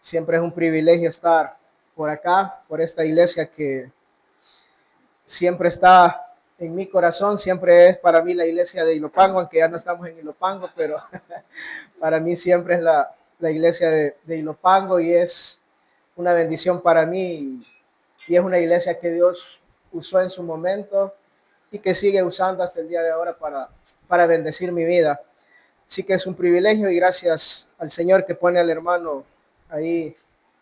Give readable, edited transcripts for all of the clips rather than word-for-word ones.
Siempre es un privilegio estar por acá, por esta iglesia que siempre está en mi corazón, siempre es para mí la iglesia de Ilopango, aunque ya no estamos en Ilopango, pero para mí siempre es la iglesia de Ilopango y es una bendición para mí y es una iglesia que Dios usó en su momento y que sigue usando hasta el día de ahora para bendecir mi vida. Así que es un privilegio y gracias al Señor que pone al hermano ahí,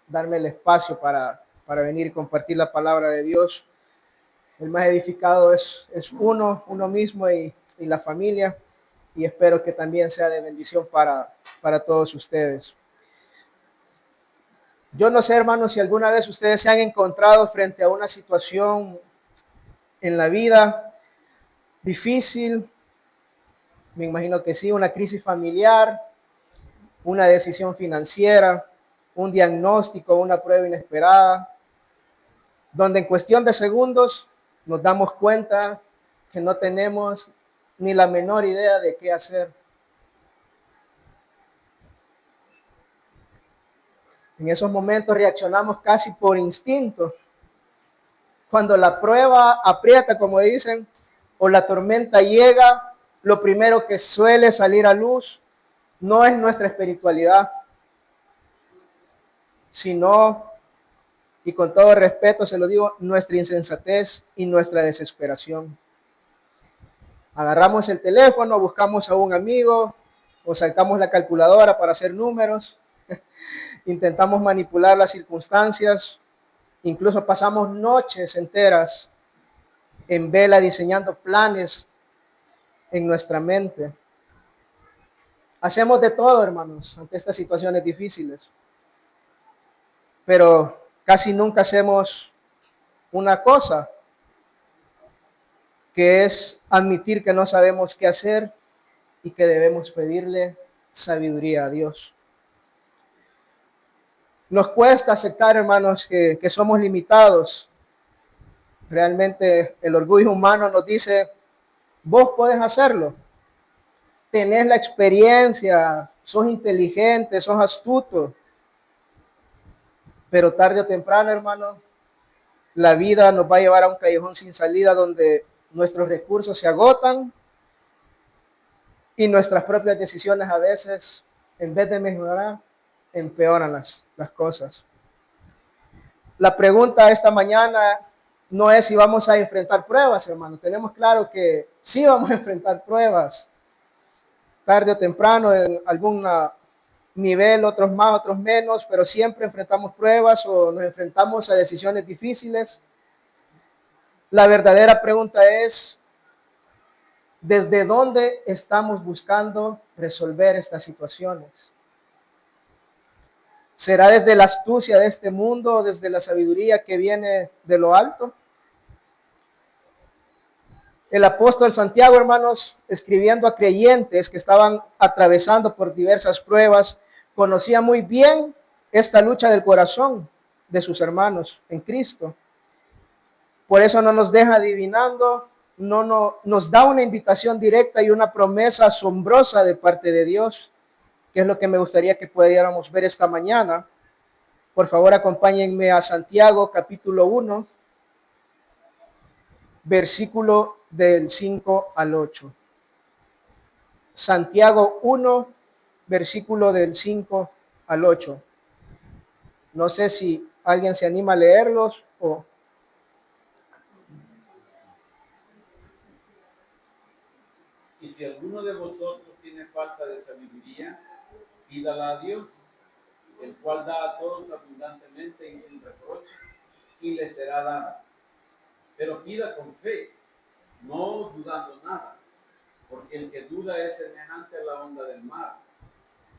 darme el espacio para venir y compartir la palabra de Dios. El más edificado es uno mismo y la familia, y espero que también sea de bendición para todos ustedes. Yo no sé, hermanos, si alguna vez ustedes se han encontrado frente a una situación en la vida difícil. Me imagino que sí, una crisis familiar, una decisión financiera, un diagnóstico, una prueba inesperada, donde en cuestión de segundos nos damos cuenta que no tenemos ni la menor idea de qué hacer. En esos momentos reaccionamos casi por instinto. Cuando la prueba aprieta, como dicen, o la tormenta llega, lo primero que suele salir a luz no es nuestra espiritualidad, sino, y con todo respeto se lo digo, nuestra insensatez y nuestra desesperación. Agarramos el teléfono, buscamos a un amigo o sacamos la calculadora para hacer números, intentamos manipular las circunstancias, incluso pasamos noches enteras en vela diseñando planes en nuestra mente. Hacemos de todo, hermanos, ante estas situaciones difíciles, pero casi nunca hacemos una cosa, que es admitir que no sabemos qué hacer y que debemos pedirle sabiduría a Dios. Nos cuesta aceptar, hermanos, que somos limitados. Realmente el orgullo humano nos dice, vos podés hacerlo, tenés la experiencia, sos inteligente, sos astuto, pero tarde o temprano, hermano, la vida nos va a llevar a un callejón sin salida donde nuestros recursos se agotan y nuestras propias decisiones a veces, en vez de mejorar, empeoran las cosas. La pregunta esta mañana no es si vamos a enfrentar pruebas, hermano. Tenemos claro que sí vamos a enfrentar pruebas, tarde o temprano, en algún nivel, otros más, otros menos, pero siempre enfrentamos pruebas o nos enfrentamos a decisiones difíciles. La verdadera pregunta es, ¿desde dónde estamos buscando resolver estas situaciones? ¿Será desde la astucia de este mundo o desde la sabiduría que viene de lo alto? El apóstol Santiago, hermanos, escribiendo a creyentes que estaban atravesando por diversas pruebas, conocía muy bien esta lucha del corazón de sus hermanos en Cristo. Por eso no nos deja adivinando, nos da una invitación directa y una promesa asombrosa de parte de Dios, que es lo que me gustaría que pudiéramos ver esta mañana. Por favor, acompáñenme a Santiago capítulo 1, versículo del 5 al 8. Santiago 1, versículo del 5 al 8. No sé si alguien se anima a leerlos o... Y si alguno de vosotros tiene falta de sabiduría, pídala a Dios, el cual da a todos abundantemente y sin reproche, y le será dada. Pero pida con fe, no dudando nada, porque el que duda es semejante a la onda del mar,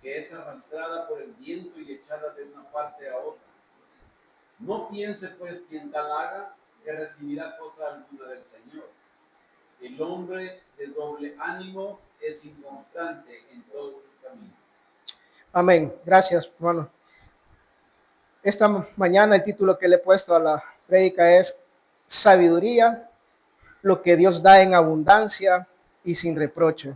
que es arrastrada por el viento y echada de una parte a otra. No piense pues quien tal haga que recibirá cosa alguna del Señor. El hombre de doble ánimo es inconstante en todos sus caminos. Amén. Gracias, hermano. Esta mañana el título que le he puesto a la prédica es Sabiduría, lo que Dios da en abundancia y sin reproche.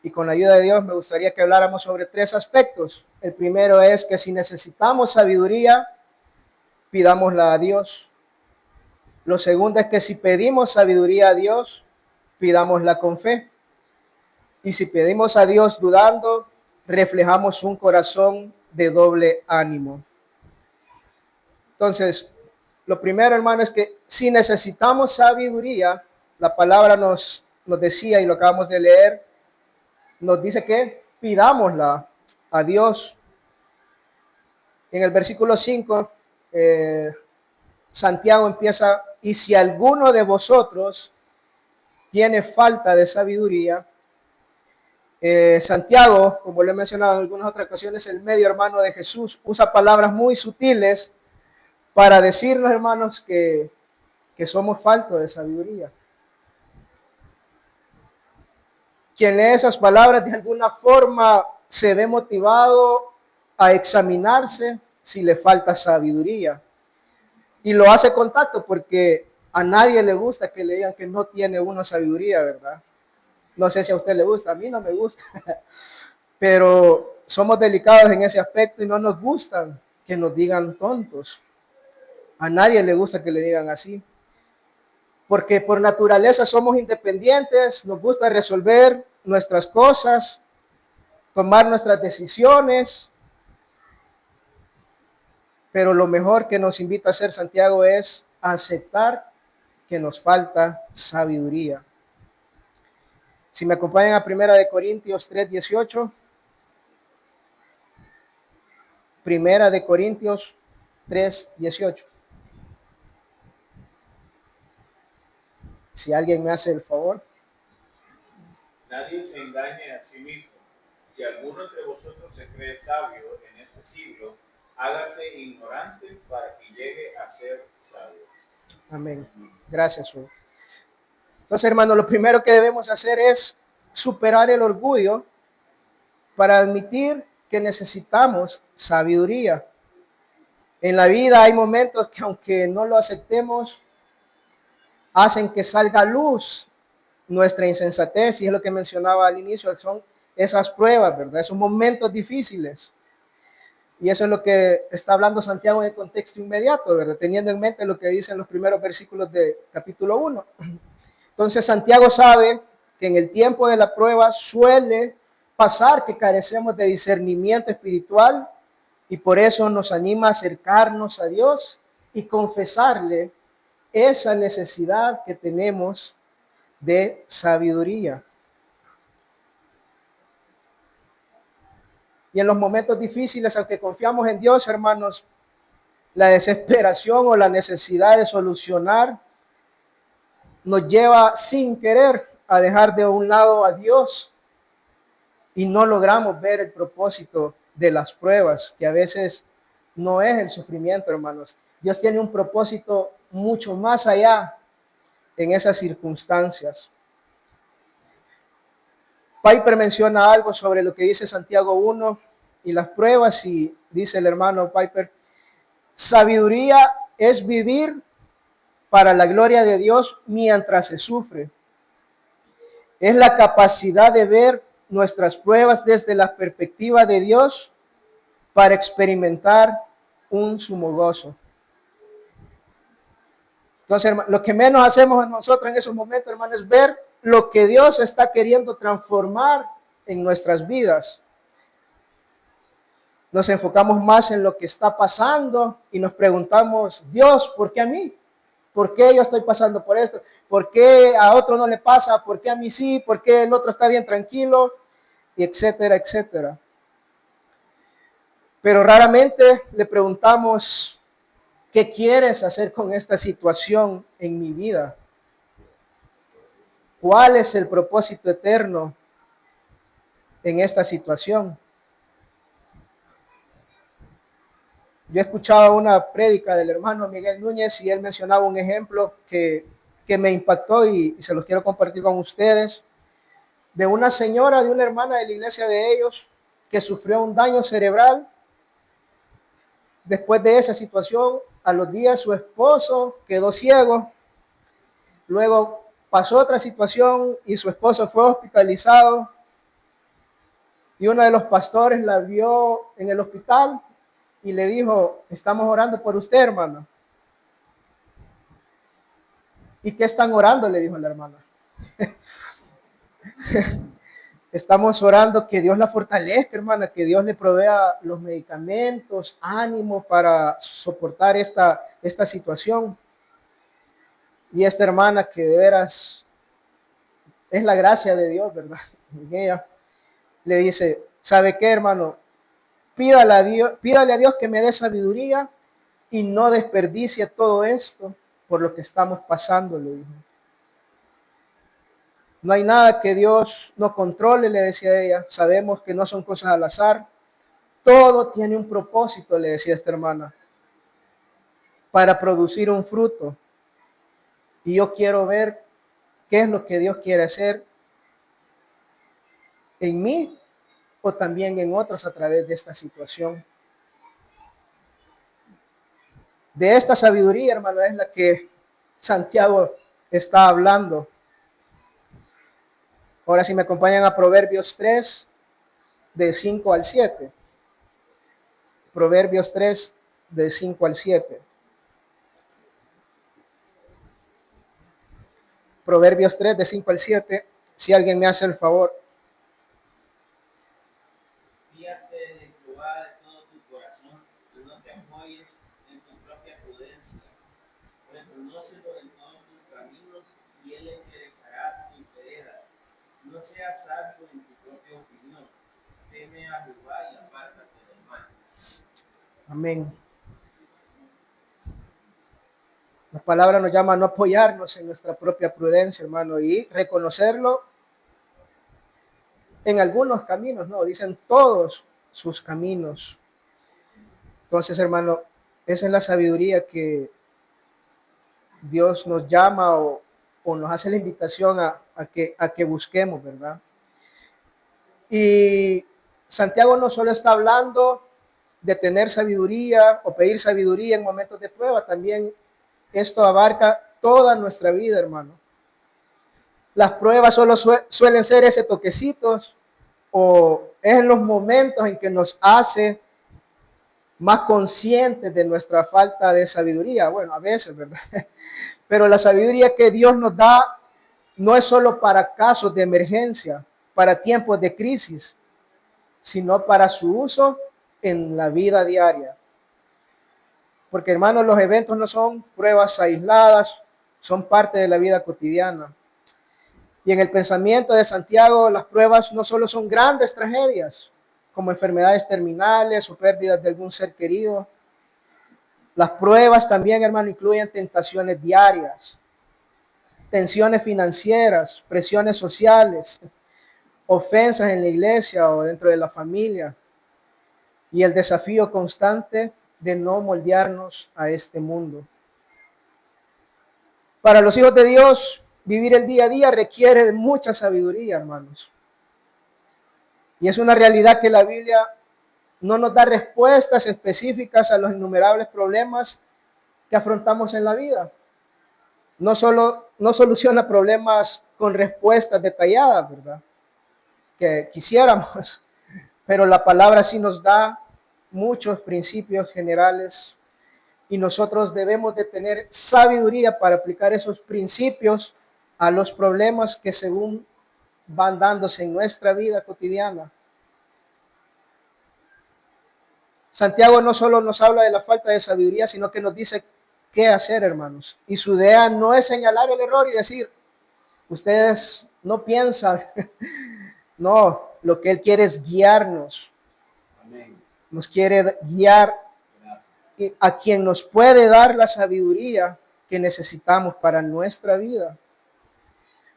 Y con la ayuda de Dios me gustaría que habláramos sobre 3 aspectos. El primero es que si necesitamos sabiduría, pidámosla a Dios. Lo segundo es que si pedimos sabiduría a Dios, pidámosla con fe. Y si pedimos a Dios dudando, reflejamos un corazón de doble ánimo. Entonces, lo primero, hermano, es que si necesitamos sabiduría, la palabra nos decía, y lo acabamos de leer, nos dice que pidámosla a Dios. En el versículo 5, Santiago empieza, y si alguno de vosotros tiene falta de sabiduría, Santiago, como lo he mencionado en algunas otras ocasiones, el medio hermano de Jesús, usa palabras muy sutiles para decirnos, hermanos, que somos faltos de sabiduría. Quien lee esas palabras de alguna forma se ve motivado a examinarse si le falta sabiduría. Y lo hace con tacto porque a nadie le gusta que le digan que no tiene uno sabiduría, ¿verdad? No sé si a usted le gusta, a mí no me gusta. Pero somos delicados en ese aspecto y no nos gustan que nos digan tontos. A nadie le gusta que le digan así. Porque por naturaleza somos independientes, nos gusta resolver nuestras cosas, tomar nuestras decisiones. Pero lo mejor que nos invita a hacer Santiago es aceptar que nos falta sabiduría. Si me acompañan a 1 Corintios 3:18. 1 Corintios 3:18. Si alguien me hace el favor. Nadie se engañe a sí mismo. Si alguno entre vosotros se cree sabio en este siglo, hágase ignorante para que llegue a ser sabio. Amén. Gracias. Entonces, hermano, lo primero que debemos hacer es superar el orgullo para admitir que necesitamos sabiduría. En la vida hay momentos que, aunque no lo aceptemos, hacen que salga a luz nuestra insensatez, y es lo que mencionaba al inicio, son esas pruebas, ¿verdad? Esos momentos difíciles. Y eso es lo que está hablando Santiago en el contexto inmediato, ¿verdad? Teniendo en mente lo que dicen los primeros versículos de capítulo 1. Entonces Santiago sabe que en el tiempo de la prueba suele pasar que carecemos de discernimiento espiritual, y por eso nos anima a acercarnos a Dios y confesarle esa necesidad que tenemos de sabiduría. Y en los momentos difíciles, aunque confiamos en Dios, hermanos, la desesperación o la necesidad de solucionar nos lleva sin querer a dejar de un lado a Dios, y no logramos ver el propósito de las pruebas, que a veces no es el sufrimiento, hermanos. Dios tiene un propósito mucho más allá en esas circunstancias. Piper menciona algo sobre lo que dice Santiago 1 y las pruebas, y dice el hermano Piper: sabiduría es vivir para la gloria de Dios mientras se sufre. Es la capacidad de ver nuestras pruebas desde la perspectiva de Dios para experimentar un sumo gozo. Entonces, lo que menos hacemos nosotros en esos momentos, hermano, es ver lo que Dios está queriendo transformar en nuestras vidas. Nos enfocamos más en lo que está pasando y nos preguntamos: Dios, ¿por qué a mí? ¿Por qué yo estoy pasando por esto? ¿Por qué a otro no le pasa? ¿Por qué a mí sí? ¿Por qué el otro está bien tranquilo? Y etcétera, etcétera. Pero raramente le preguntamos: ¿qué quieres hacer con esta situación en mi vida? ¿Cuál es el propósito eterno en esta situación? Yo escuchaba una prédica del hermano Miguel Núñez y él mencionaba un ejemplo que me impactó y se los quiero compartir con ustedes, de una señora, de una hermana de la iglesia de ellos, que sufrió un daño cerebral. Después de esa situación, a los días su esposo quedó ciego. Luego pasó otra situación y su esposo fue hospitalizado. Y uno de los pastores la vio en el hospital y le dijo, estamos orando por usted, hermana. ¿Y qué están orando?, le dijo la hermana. Estamos orando que Dios la fortalezca, hermana, que Dios le provea los medicamentos, ánimo para soportar esta situación. Y esta hermana, que de veras es la gracia de Dios, ¿verdad? Y ella le dice, ¿sabe qué, hermano? Pídale a Dios que me dé sabiduría y no desperdicie todo esto por lo que estamos pasando, le dijo. No hay nada que Dios no controle, le decía ella. Sabemos que no son cosas al azar. Todo tiene un propósito, le decía esta hermana, para producir un fruto. Y yo quiero ver qué es lo que Dios quiere hacer en mí o también en otros a través de esta situación. De esta sabiduría, hermano, es la que Santiago está hablando. Ahora, si me acompañan a Proverbios 3, de 5 al 7. Proverbios 3, de 5 al 7. Proverbios 3, de 5 al 7. Si alguien me hace el favor. Fíate de Jehová de todo tu corazón y no te apoyes en tu propia prudencia. Reconócelo en todos tus caminos y él enderezará tus veredas. No seas sabio en tu propia opinión. Teme a Jehová y apártate del mal. Amén. La palabra nos llama a no apoyarnos en nuestra propia prudencia, hermano, y reconocerlo en algunos caminos, no, dicen todos sus caminos. Entonces, hermano, esa es la sabiduría que Dios nos llama o nos hace la invitación a que busquemos, ¿verdad? Y Santiago no solo está hablando de tener sabiduría o pedir sabiduría en momentos de prueba, también esto abarca toda nuestra vida, hermano. Las pruebas solo suelen ser ese toquecitos o es en los momentos en que nos hace más conscientes de nuestra falta de sabiduría. Bueno, a veces, ¿verdad? Pero la sabiduría que Dios nos da no es solo para casos de emergencia, para tiempos de crisis, sino para su uso en la vida diaria. Porque, hermanos, los eventos no son pruebas aisladas, son parte de la vida cotidiana. Y en el pensamiento de Santiago, las pruebas no solo son grandes tragedias, como enfermedades terminales o pérdidas de algún ser querido. Las pruebas también, hermano, incluyen tentaciones diarias, tensiones financieras, presiones sociales, ofensas en la iglesia o dentro de la familia, y el desafío constante de no moldearnos a este mundo. Para los hijos de Dios, vivir el día a día requiere de mucha sabiduría, hermanos. Y es una realidad que la Biblia no nos da respuestas específicas a los innumerables problemas que afrontamos en la vida. No soluciona problemas con respuestas detalladas, ¿verdad?, que quisiéramos, pero la palabra sí nos da muchos principios generales y nosotros debemos de tener sabiduría para aplicar esos principios a los problemas que según van dándose en nuestra vida cotidiana. Santiago no solo nos habla de la falta de sabiduría, sino que nos dice qué hacer, hermanos. Y su idea no es señalar el error y decir, ustedes no piensan. No, lo que él quiere es guiarnos. Amén. Nos quiere guiar a quien nos puede dar la sabiduría que necesitamos para nuestra vida.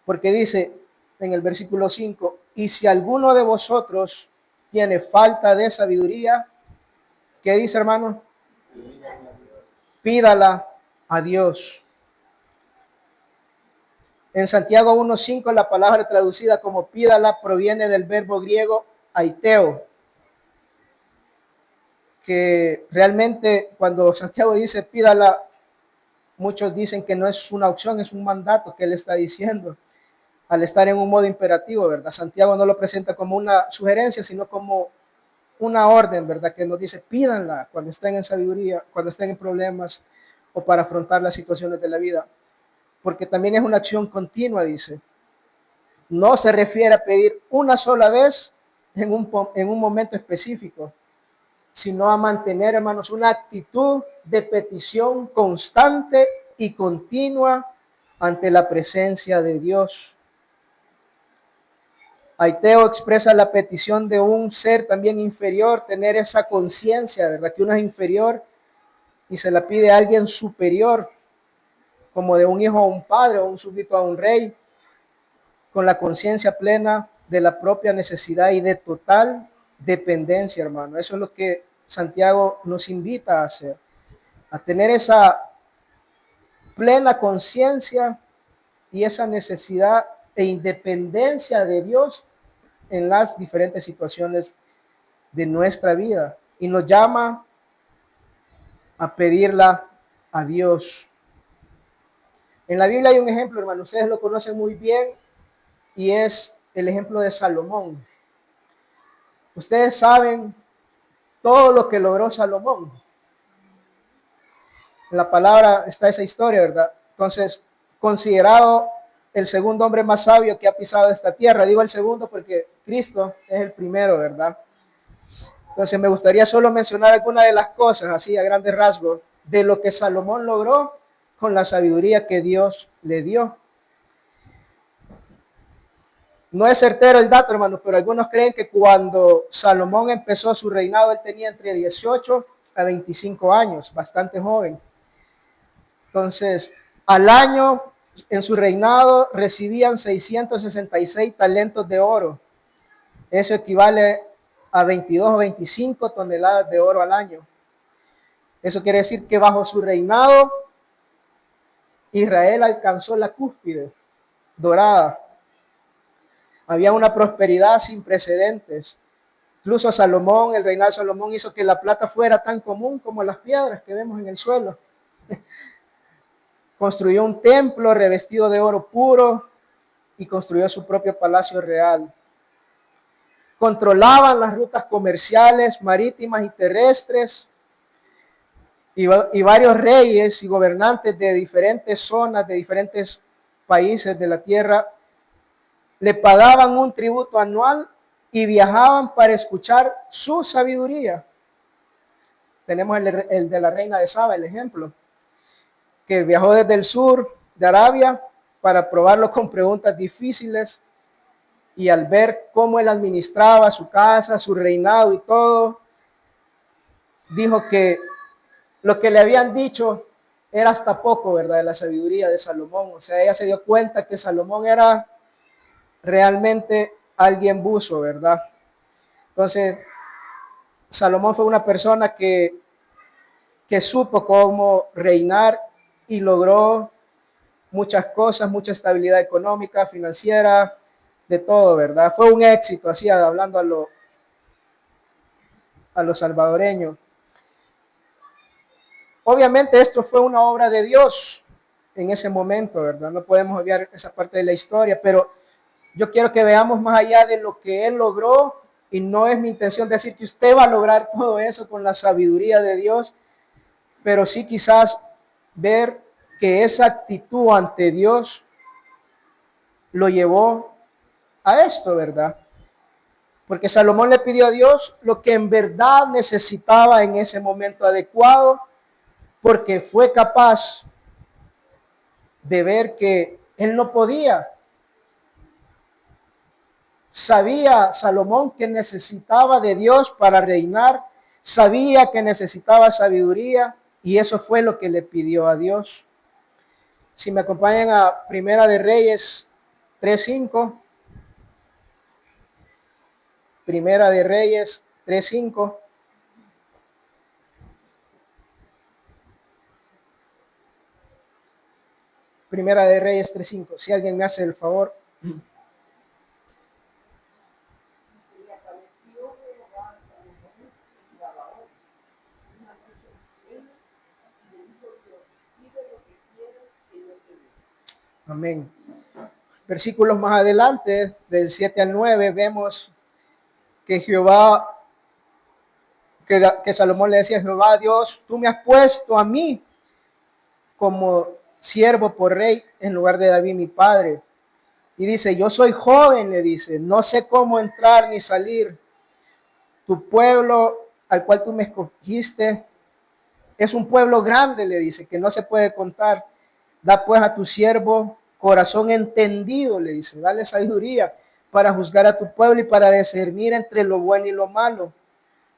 Porque dice en el versículo 5, y si alguno de vosotros tiene falta de sabiduría, ¿qué dice, hermano? Pídala a Dios. En Santiago 1:5 la palabra traducida como pídala proviene del verbo griego aiteo, que realmente cuando Santiago dice pídala, muchos dicen que no es una opción, es un mandato que él está diciendo. al estar en un modo imperativo, ¿verdad? Santiago no lo presenta como una sugerencia, sino como una orden, ¿verdad? Que nos dice, pídanla cuando estén en sabiduría, cuando estén en problemas o para afrontar las situaciones de la vida. Porque también es una acción continua, dice. No se refiere a pedir una sola vez en un momento específico, sino a mantener, hermanos, una actitud de petición constante y continua ante la presencia de Dios. Aiteo expresa la petición de un ser también inferior, tener esa conciencia, ¿verdad? Que uno es inferior y se la pide a alguien superior, como de un hijo a un padre o un súbdito a un rey, con la conciencia plena de la propia necesidad y de total dependencia, hermano. Eso es lo que Santiago nos invita a hacer, a tener esa plena conciencia y esa necesidad e independencia de Dios en las diferentes situaciones de nuestra vida. Y nos llama a pedirla a Dios. En la Biblia hay un ejemplo, hermano, ustedes lo conocen muy bien, y es el ejemplo de Salomón. Ustedes saben todo lo que logró Salomón. En la palabra está esa historia, ¿verdad? Entonces, considerado el segundo hombre más sabio que ha pisado esta tierra. Digo el segundo porque Cristo es el primero, ¿verdad? Entonces, me gustaría solo mencionar algunas de las cosas, así a grandes rasgos, de lo que Salomón logró con la sabiduría que Dios le dio. No es certero el dato, hermanos, pero algunos creen que cuando Salomón empezó su reinado, él tenía entre 18 a 25 años, bastante joven. Entonces, al año en su reinado recibían 666 talentos de oro. Eso equivale a 22 o 25 toneladas de oro al año. Eso quiere decir que bajo su reinado, Israel alcanzó la cúspide dorada. Había una prosperidad sin precedentes. Incluso Salomón, el reinado de Salomón hizo que la plata fuera tan común como las piedras que vemos en el suelo. Construyó un templo revestido de oro puro y construyó su propio palacio real. Controlaban las rutas comerciales, marítimas y terrestres, y varios reyes y gobernantes de diferentes zonas, de diferentes países de la tierra, le pagaban un tributo anual y viajaban para escuchar su sabiduría. Tenemos el de la reina de Saba, el ejemplo, que viajó desde el sur de Arabia para probarlo con preguntas difíciles, y al ver cómo él administraba su casa, su reinado y todo, dijo que lo que le habían dicho era hasta poco, ¿verdad? De la sabiduría de Salomón. O sea, ella se dio cuenta que Salomón era realmente alguien buzo, ¿verdad? Entonces, Salomón fue una persona que supo cómo reinar y logró muchas cosas, mucha estabilidad económica, financiera, de todo, ¿verdad? Fue un éxito, así hablando a los salvadoreños. Obviamente esto fue una obra de Dios en ese momento, ¿verdad? No podemos obviar esa parte de la historia, pero yo quiero que veamos más allá de lo que él logró, y no es mi intención decir que usted va a lograr todo eso con la sabiduría de Dios, pero sí quizás ver que esa actitud ante Dios lo llevó a esto, ¿verdad? Porque Salomón le pidió a Dios lo que en verdad necesitaba en ese momento adecuado, porque fue capaz de ver que él no podía. Sabía Salomón que necesitaba de Dios para reinar, sabía que necesitaba sabiduría, y eso fue lo que le pidió a Dios. Si me acompañan a Primera de Reyes 3:5. Primera de Reyes 3:5. Primera de Reyes 3:5. Si alguien me hace el favor. Amén. versículos más adelante, del 7 al 9, vemos que Jehová, que Salomón le decía a Jehová: Dios, tú me has puesto a mí como siervo por rey en lugar de David mi padre. Y dice: yo soy joven, le dice, no sé cómo entrar ni salir. Tu pueblo al cual tú me escogiste es un pueblo grande, le dice, que no se puede contar. Da pues a tu siervo corazón entendido, le dice, dale sabiduría para juzgar a tu pueblo y para discernir entre lo bueno y lo malo.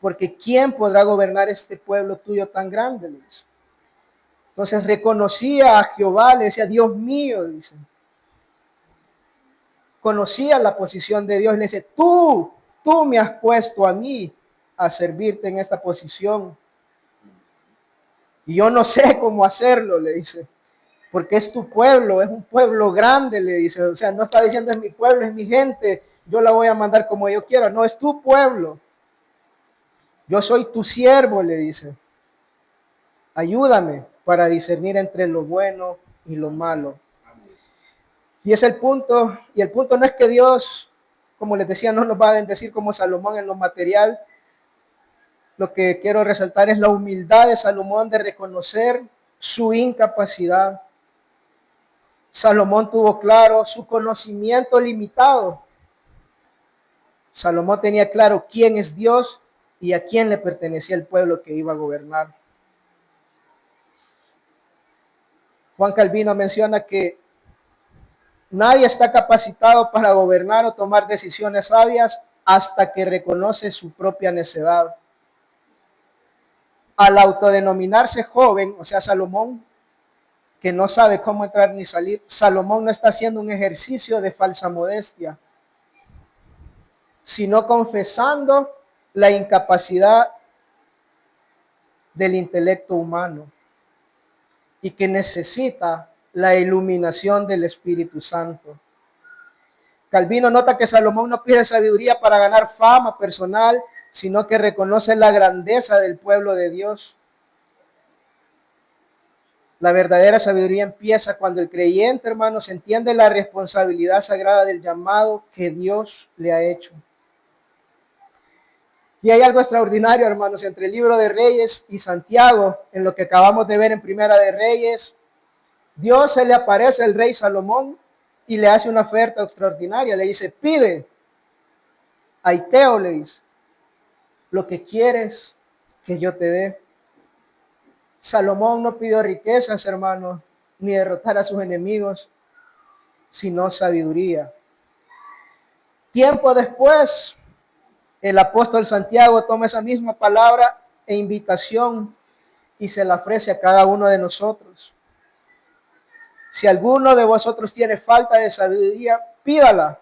Porque ¿quién podrá gobernar este pueblo tuyo tan grande?, le dice. Entonces reconocía a Jehová, le decía: Dios mío, dice. Conocía la posición de Dios, le dice: tú me has puesto a mí a servirte en esta posición. Y yo no sé cómo hacerlo, le dice, porque es tu pueblo, es un pueblo grande, le dice. O sea, no está diciendo es mi pueblo, es mi gente, yo la voy a mandar como yo quiera. No, es tu pueblo. Yo soy tu siervo, le dice. Ayúdame para discernir entre lo bueno y lo malo. Y es el punto, y el punto no es que Dios, como les decía, no nos va a bendecir como Salomón en lo material. Lo que quiero resaltar es la humildad de Salomón de reconocer su incapacidad. Salomón tuvo claro su conocimiento limitado. Salomón tenía claro quién es Dios y a quién le pertenecía el pueblo que iba a gobernar. Juan Calvino menciona que nadie está capacitado para gobernar o tomar decisiones sabias hasta que reconoce su propia necedad. Al autodenominarse joven, o sea, Salomón, que no sabe cómo entrar ni salir, Salomón no está haciendo un ejercicio de falsa modestia, sino confesando la incapacidad del intelecto humano y que necesita la iluminación del Espíritu Santo. Calvino nota que Salomón no pide sabiduría para ganar fama personal, sino que reconoce la grandeza del pueblo de Dios. La verdadera sabiduría empieza cuando el creyente, hermanos, entiende la responsabilidad sagrada del llamado que Dios le ha hecho. Y hay algo extraordinario, hermanos, entre el libro de Reyes y Santiago, en lo que acabamos de ver en Primera de Reyes. Dios se le aparece al rey Salomón y le hace una oferta extraordinaria. Le dice: pide, Aiteo, le dice, lo que quieres que yo te dé. Salomón no pidió riquezas, hermanos, ni derrotar a sus enemigos, sino sabiduría. Tiempo después, el apóstol Santiago toma esa misma palabra e invitación y se la ofrece a cada uno de nosotros. Si alguno de vosotros tiene falta de sabiduría, pídala.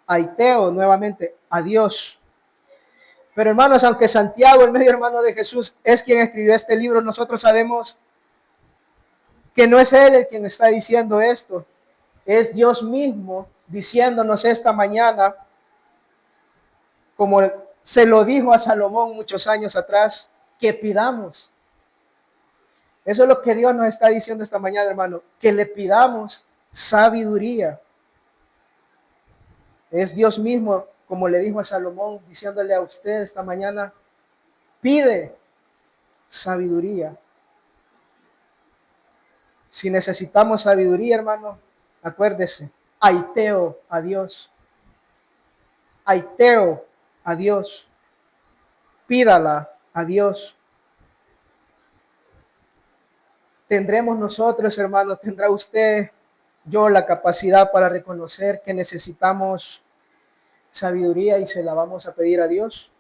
Aiteo, nuevamente, a Dios. Pero hermanos, aunque Santiago, el medio hermano de Jesús, es quien escribió este libro, nosotros sabemos que no es él el quien está diciendo esto. Es Dios mismo diciéndonos esta mañana, como se lo dijo a Salomón muchos años atrás, que pidamos. Eso es lo que Dios nos está diciendo esta mañana, hermano, que le pidamos sabiduría. Es Dios mismo, como le dijo a Salomón, diciéndole a usted esta mañana: pide sabiduría. Si necesitamos sabiduría, hermano, acuérdese, aiteo a Dios. Aiteo a Dios. Pídala a Dios. Tendremos nosotros, hermanos, tendrá usted, yo, la capacidad para reconocer que necesitamos sabiduría y se la vamos a pedir a Dios.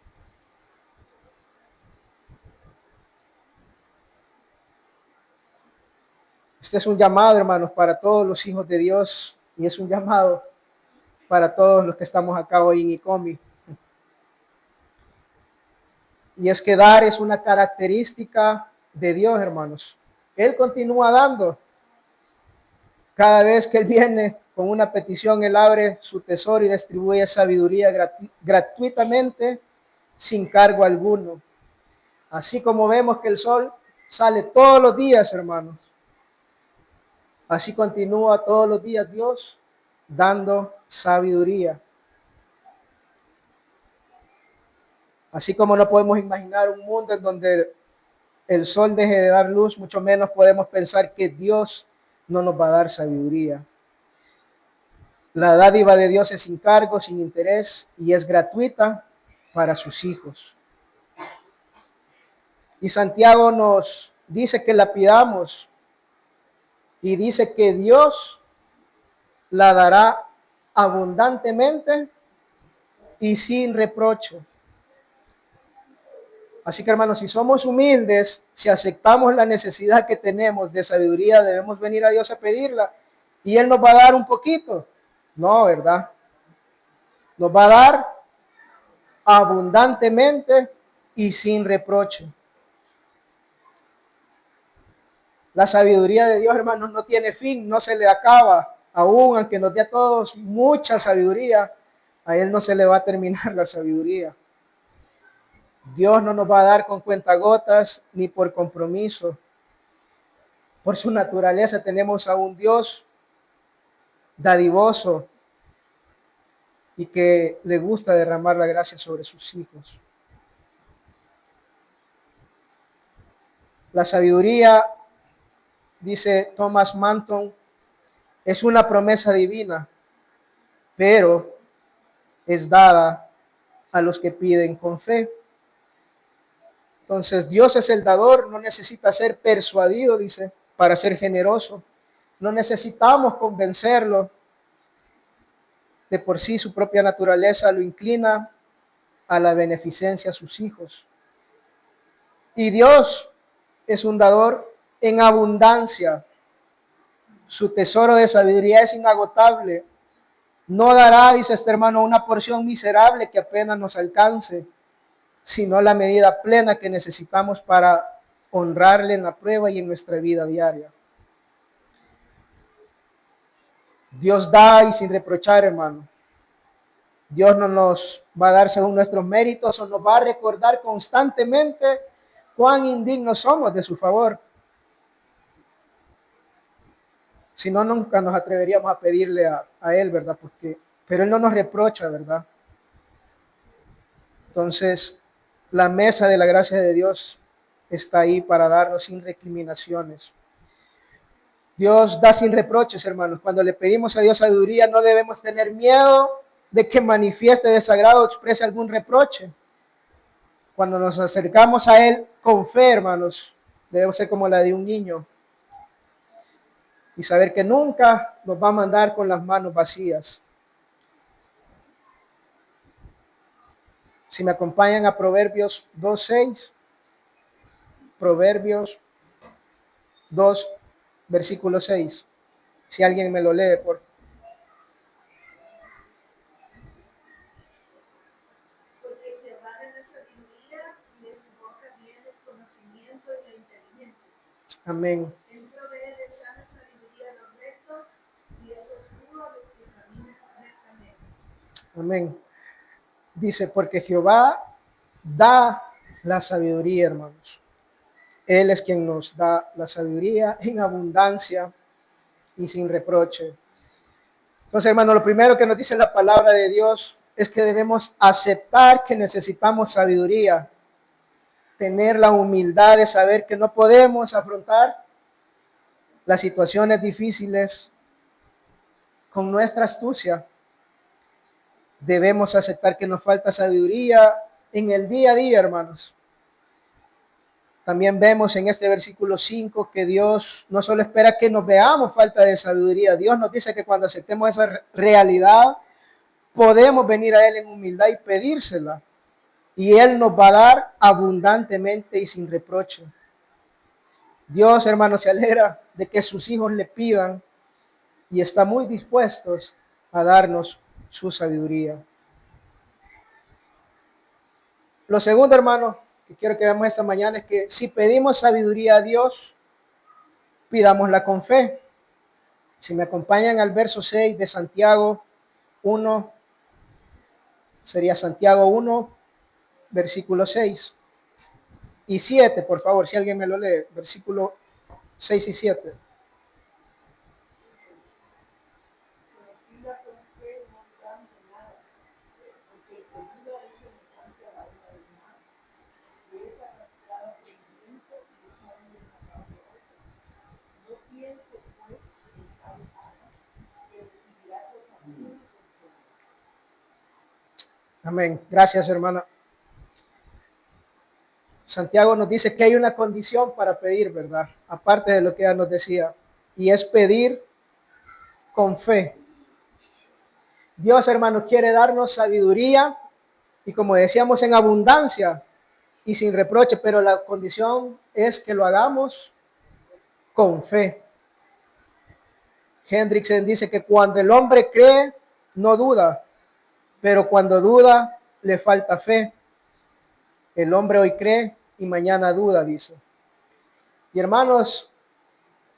Este es un llamado, hermanos, para todos los hijos de Dios y es un llamado para todos los que estamos acá hoy en ICOMI. Y es que dar es una característica de Dios, hermanos. Él continúa dando. Cada vez que Él viene con una petición, Él abre su tesoro y distribuye sabiduría gratuitamente, sin cargo alguno. Así como vemos que el sol sale todos los días, hermanos. Así continúa todos los días Dios dando sabiduría. Así como no podemos imaginar un mundo en donde el sol deje de dar luz, mucho menos podemos pensar que Dios no nos va a dar sabiduría. La dádiva de Dios es sin cargo, sin interés y es gratuita para sus hijos. Y Santiago nos dice que la pidamos y dice que Dios la dará abundantemente y sin reproche. Así que hermanos, si somos humildes, si aceptamos la necesidad que tenemos de sabiduría, debemos venir a Dios a pedirla y Él nos va a dar un poquito. No, ¿verdad? Nos va a dar abundantemente y sin reproche. La sabiduría de Dios, hermanos, no tiene fin, no se le acaba. Aún aunque nos dé a todos mucha sabiduría, a Él no se le va a terminar la sabiduría. Dios no nos va a dar con cuentagotas ni por compromiso. Por su naturaleza tenemos a un Dios dadivoso y que le gusta derramar la gracia sobre sus hijos. La sabiduría, dice Thomas Manton, es una promesa divina, pero es dada a los que piden con fe. Entonces, Dios es el dador, no necesita ser persuadido, dice, para ser generoso. No necesitamos convencerlo. De por sí, su propia naturaleza lo inclina a la beneficencia a sus hijos. Y Dios es un dador en abundancia. Su tesoro de sabiduría es inagotable. No dará, dice este hermano, una porción miserable que apenas nos alcance, sino la medida plena que necesitamos para honrarle en la prueba y en nuestra vida diaria. Dios da y sin reprochar, hermano. Dios no nos va a dar según nuestros méritos o nos va a recordar constantemente cuán indignos somos de su favor. Si no, nunca nos atreveríamos a pedirle a Él, ¿verdad? Pero Él no nos reprocha, ¿verdad? Entonces, la mesa de la gracia de Dios está ahí para darnos sin recriminaciones. Dios da sin reproches, hermanos. Cuando le pedimos a Dios sabiduría, no debemos tener miedo de que manifieste desagrado o exprese algún reproche. Cuando nos acercamos a Él con fe, hermanos, debemos ser como la de un niño y saber que nunca nos va a mandar con las manos vacías. Si me acompañan a Proverbios 2:6, Proverbios 2, versículo 6. Si alguien me lo lee, por favor. Porque Jehová da la sabiduría y de su boca viene el conocimiento y la inteligencia. Amén. Él provee de sana sabiduría a los rectos y es oscuro a los que caminan rectamente. Amén. Dice, porque Jehová da la sabiduría, hermanos. Él es quien nos da la sabiduría en abundancia y sin reproche. Entonces, hermano, lo primero que nos dice la palabra de Dios es que debemos aceptar que necesitamos sabiduría, tener la humildad de saber que no podemos afrontar las situaciones difíciles con nuestra astucia. Debemos aceptar que nos falta sabiduría en el día a día, hermanos. También vemos en este versículo 5 que Dios no solo espera que nos veamos falta de sabiduría, Dios nos dice que cuando aceptemos esa realidad, podemos venir a Él en humildad y pedírsela. Y Él nos va a dar abundantemente y sin reproche. Dios, hermanos, se alegra de que sus hijos le pidan y está muy dispuestos a darnos su sabiduría. Lo segundo, hermano, que quiero que veamos esta mañana es que si pedimos sabiduría a Dios, pidámosla con fe. Si me acompañan al verso 6 de Santiago 1, sería Santiago 1, versículo 6 y 7, por favor, si alguien me lo lee, versículo 6 y 7. La Amén. Gracias, hermana. Santiago nos dice que hay una condición para pedir, ¿verdad? Aparte de lo que ella nos decía, y es pedir con fe. Dios, hermano, quiere darnos sabiduría y, como decíamos, en abundancia y sin reproche, pero la condición es que lo hagamos con fe. Hendrickson dice que cuando el hombre cree, no duda, pero cuando duda, le falta fe. El hombre hoy cree y mañana duda, dice. Y hermanos,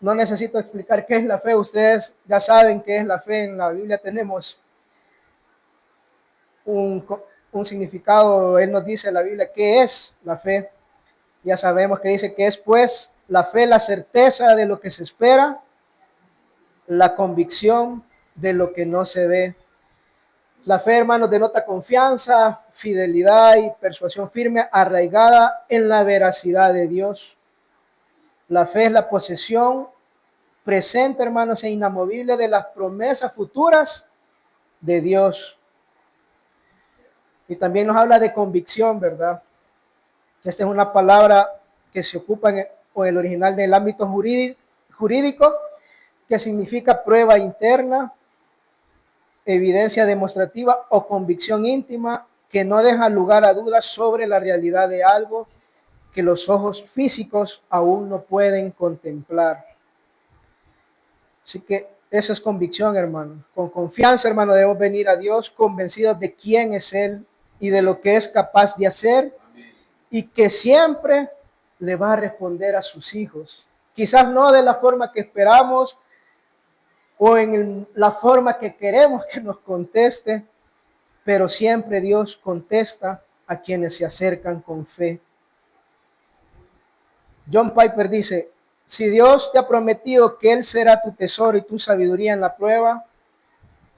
no necesito explicar qué es la fe. Ustedes ya saben qué es la fe. En la Biblia tenemos un significado. Él nos dice en la Biblia qué es la fe. Ya sabemos que dice que es, pues, la fe, la certeza de lo que se espera, la convicción de lo que no se ve. La fe, hermanos, denota confianza, fidelidad y persuasión firme arraigada en la veracidad de Dios. La fe es la posesión presente, hermanos, e inamovible de las promesas futuras de Dios. Y también nos habla de convicción, ¿verdad? Esta es una palabra que se ocupa en el original del ámbito jurídico, que significa prueba interna, evidencia demostrativa o convicción íntima que no deja lugar a dudas sobre la realidad de algo que los ojos físicos aún no pueden contemplar. Así que eso es convicción, hermano. Con confianza, hermano, debemos venir a Dios convencidos de quién es Él y de lo que es capaz de hacer, y que siempre le va a responder a sus hijos. Quizás no de la forma que esperamos o en la forma que queremos que nos conteste, pero siempre Dios contesta a quienes se acercan con fe. John Piper dice: si Dios te ha prometido que Él será tu tesoro y tu sabiduría en la prueba,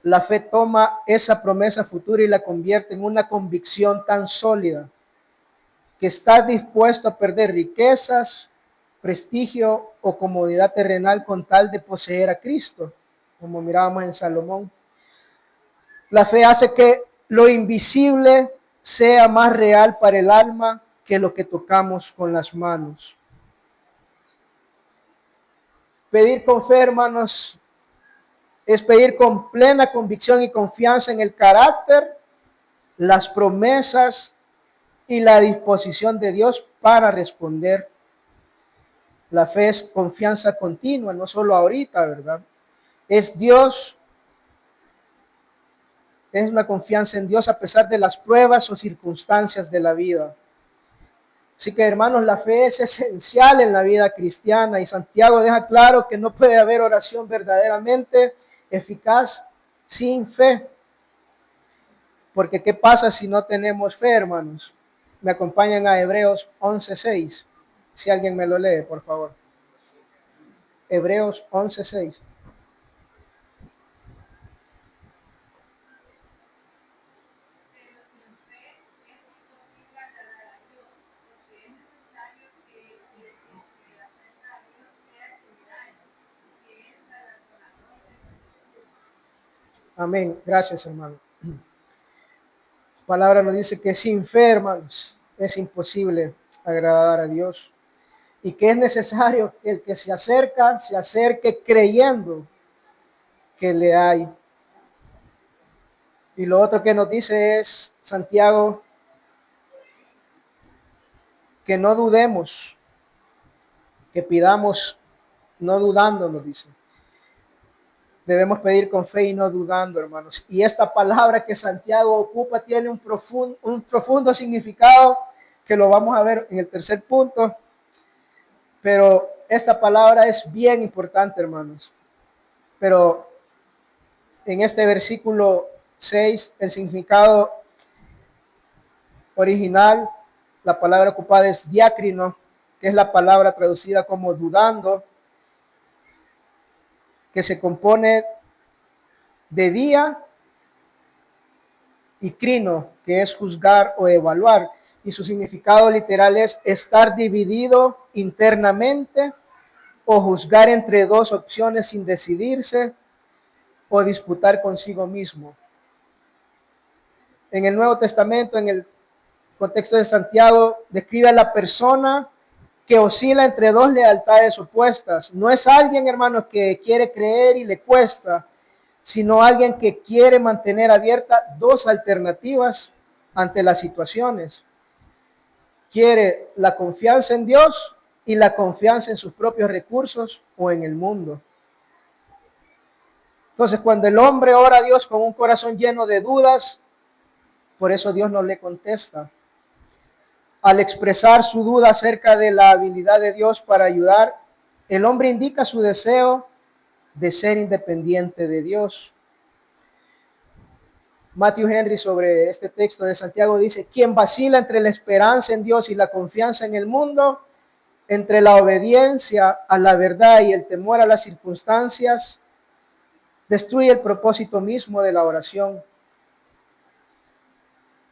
la fe toma esa promesa futura y la convierte en una convicción tan sólida que estás dispuesto a perder riquezas, prestigio o comodidad terrenal con tal de poseer a Cristo, como mirábamos en Salomón. La fe hace que lo invisible sea más real para el alma que lo que tocamos con las manos. Pedir con fe, hermanos, es pedir con plena convicción y confianza en el carácter, las promesas y la disposición de Dios para responder. La fe es confianza continua, no solo ahorita, ¿verdad? Es Dios, es una confianza en Dios a pesar de las pruebas o circunstancias de la vida. Así que, hermanos, la fe es esencial en la vida cristiana, y Santiago deja claro que no puede haber oración verdaderamente eficaz sin fe. Porque ¿qué pasa si no tenemos fe, hermanos? Me acompañan a Hebreos 11:6. Si alguien me lo lee, por favor. Hebreos 11:6. Amén. Gracias, hermano. La palabra nos dice que sin fe, hermanos, es imposible agradar a Dios, y que es necesario que el que se acerque creyendo que le hay. Y lo otro que nos dice es Santiago, que no dudemos, que pidamos no dudando, nos dice. Debemos pedir con fe y no dudando, hermanos. Y esta palabra que Santiago ocupa tiene un profundo significado, que lo vamos a ver en el tercer punto. Pero esta palabra es bien importante, hermanos. Pero en este versículo 6, el significado original, la palabra ocupada es diácrino, que es la palabra traducida como dudando, que se compone de día, y crino, que es juzgar o evaluar. Y su significado literal es estar dividido internamente, o juzgar entre dos opciones sin decidirse, o disputar consigo mismo. en el Nuevo Testamento, en el contexto de Santiago, describe a la persona que oscila entre dos lealtades opuestas. No es alguien, hermanos, que quiere creer y le cuesta, sino alguien que quiere mantener abiertas dos alternativas ante las situaciones. Quiere la confianza en Dios y la confianza en sus propios recursos o en el mundo. Entonces, cuando el hombre ora a Dios con un corazón lleno de dudas, por eso Dios no le contesta. Al expresar su duda acerca de la habilidad de Dios para ayudar, el hombre indica su deseo de ser independiente de Dios. Matthew Henry, sobre este texto de Santiago, dice: quien vacila entre la esperanza en Dios y la confianza en el mundo, entre la obediencia a la verdad y el temor a las circunstancias, destruye el propósito mismo de la oración.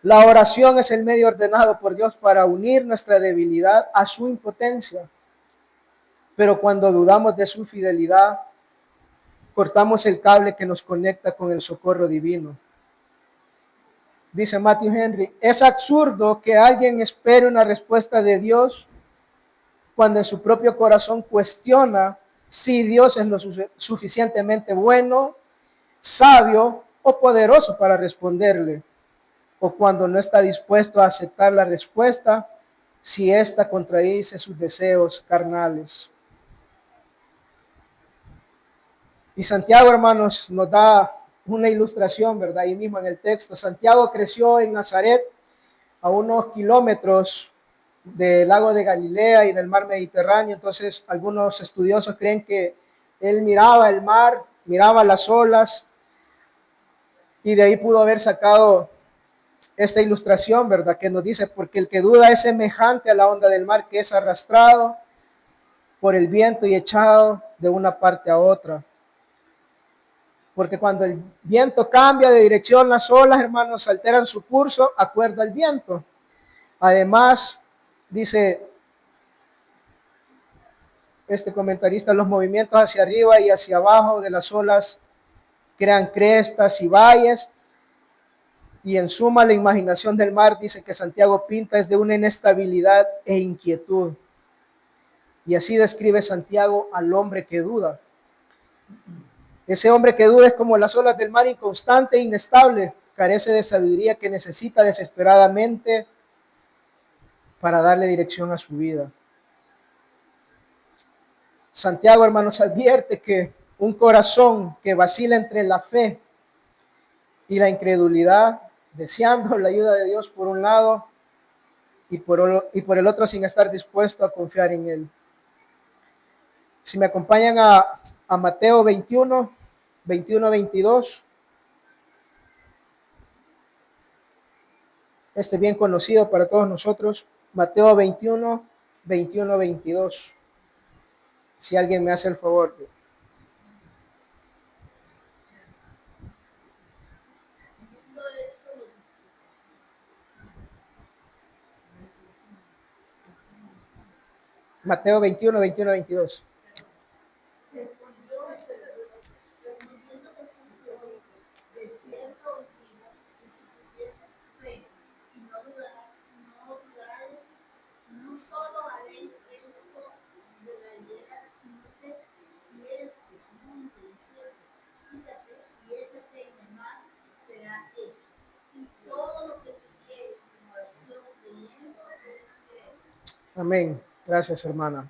La oración es el medio ordenado por Dios para unir nuestra debilidad a su impotencia. Pero cuando dudamos de su fidelidad, cortamos el cable que nos conecta con el socorro divino. Dice Matthew Henry: es absurdo que alguien espere una respuesta de Dios cuando en su propio corazón cuestiona si Dios es lo suficientemente bueno, sabio o poderoso para responderle, o cuando no está dispuesto a aceptar la respuesta si ésta contradice sus deseos carnales. Y Santiago, hermanos, nos da una ilustración, ¿verdad? Ahí mismo en el texto. Santiago creció en Nazaret, a unos kilómetros del lago de Galilea y del mar Mediterráneo. Entonces, algunos estudiosos creen que él miraba el mar, miraba las olas, y de ahí pudo haber sacado esta ilustración, ¿verdad? Que nos dice: porque el que duda es semejante a la onda del mar, que es arrastrado por el viento y echado de una parte a otra. Porque cuando el viento cambia de dirección, las olas, hermanos, alteran su curso acuerdo al viento. Además, dice este comentarista, los movimientos hacia arriba y hacia abajo de las olas crean crestas y valles. Y en suma, la imaginación del mar, dice que Santiago pinta, es de una inestabilidad e inquietud. Y así describe Santiago al hombre que duda. Ese hombre que duda es como las olas del mar, inconstante e inestable, carece de sabiduría que necesita desesperadamente para darle dirección a su vida. Santiago, hermanos, advierte que un corazón que vacila entre la fe y la incredulidad, deseando la ayuda de Dios por un lado y por el otro sin estar dispuesto a confiar en Él. Si me acompañan a Mateo 21, 22. Este bien conocido para todos nosotros. Mateo 21, 22. Si alguien me hace el favor. Mateo 21, 22. Respondiendo Jesús le dijo: de cierto os digo que si tuvieseis fe y no dudareis, no solo haréis esto de la higuera, sino que si este monte dijese: quítate y échate en el mar, será hecho. Y todo lo que pidiereis en oración creyendo, recibiréis. Amén. Gracias, hermana.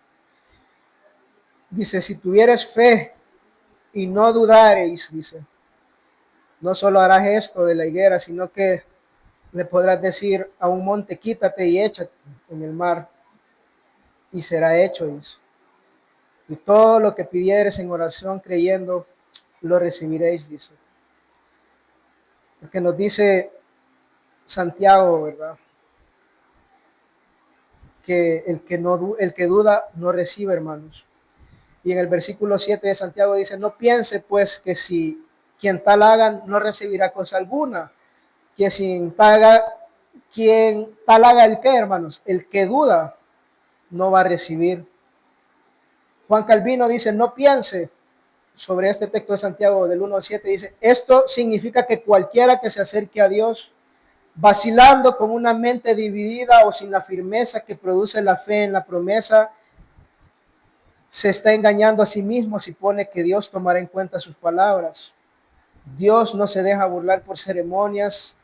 Dice: si tuvieres fe y no dudareis, dice, no solo harás esto de la higuera, sino que le podrás decir a un monte: quítate y échate en el mar, y será hecho, dice. Y todo lo que pidieres en oración creyendo, lo recibiréis, dice. Porque nos dice Santiago, ¿verdad?, que el que duda no recibe, hermanos. Y en el versículo 7 de Santiago dice: no piense pues que si quien tal haga no recibirá cosa alguna, que quien tal haga el que, hermanos, el que duda no va a recibir. Juan Calvino dice: no piense, sobre este texto de Santiago del 1 al 7, dice: esto significa que cualquiera que se acerque a Dios vacilando con una mente dividida o sin la firmeza que produce la fe en la promesa, se está engañando a sí mismo si pone que Dios tomará en cuenta sus palabras. Dios no se deja burlar por ceremonias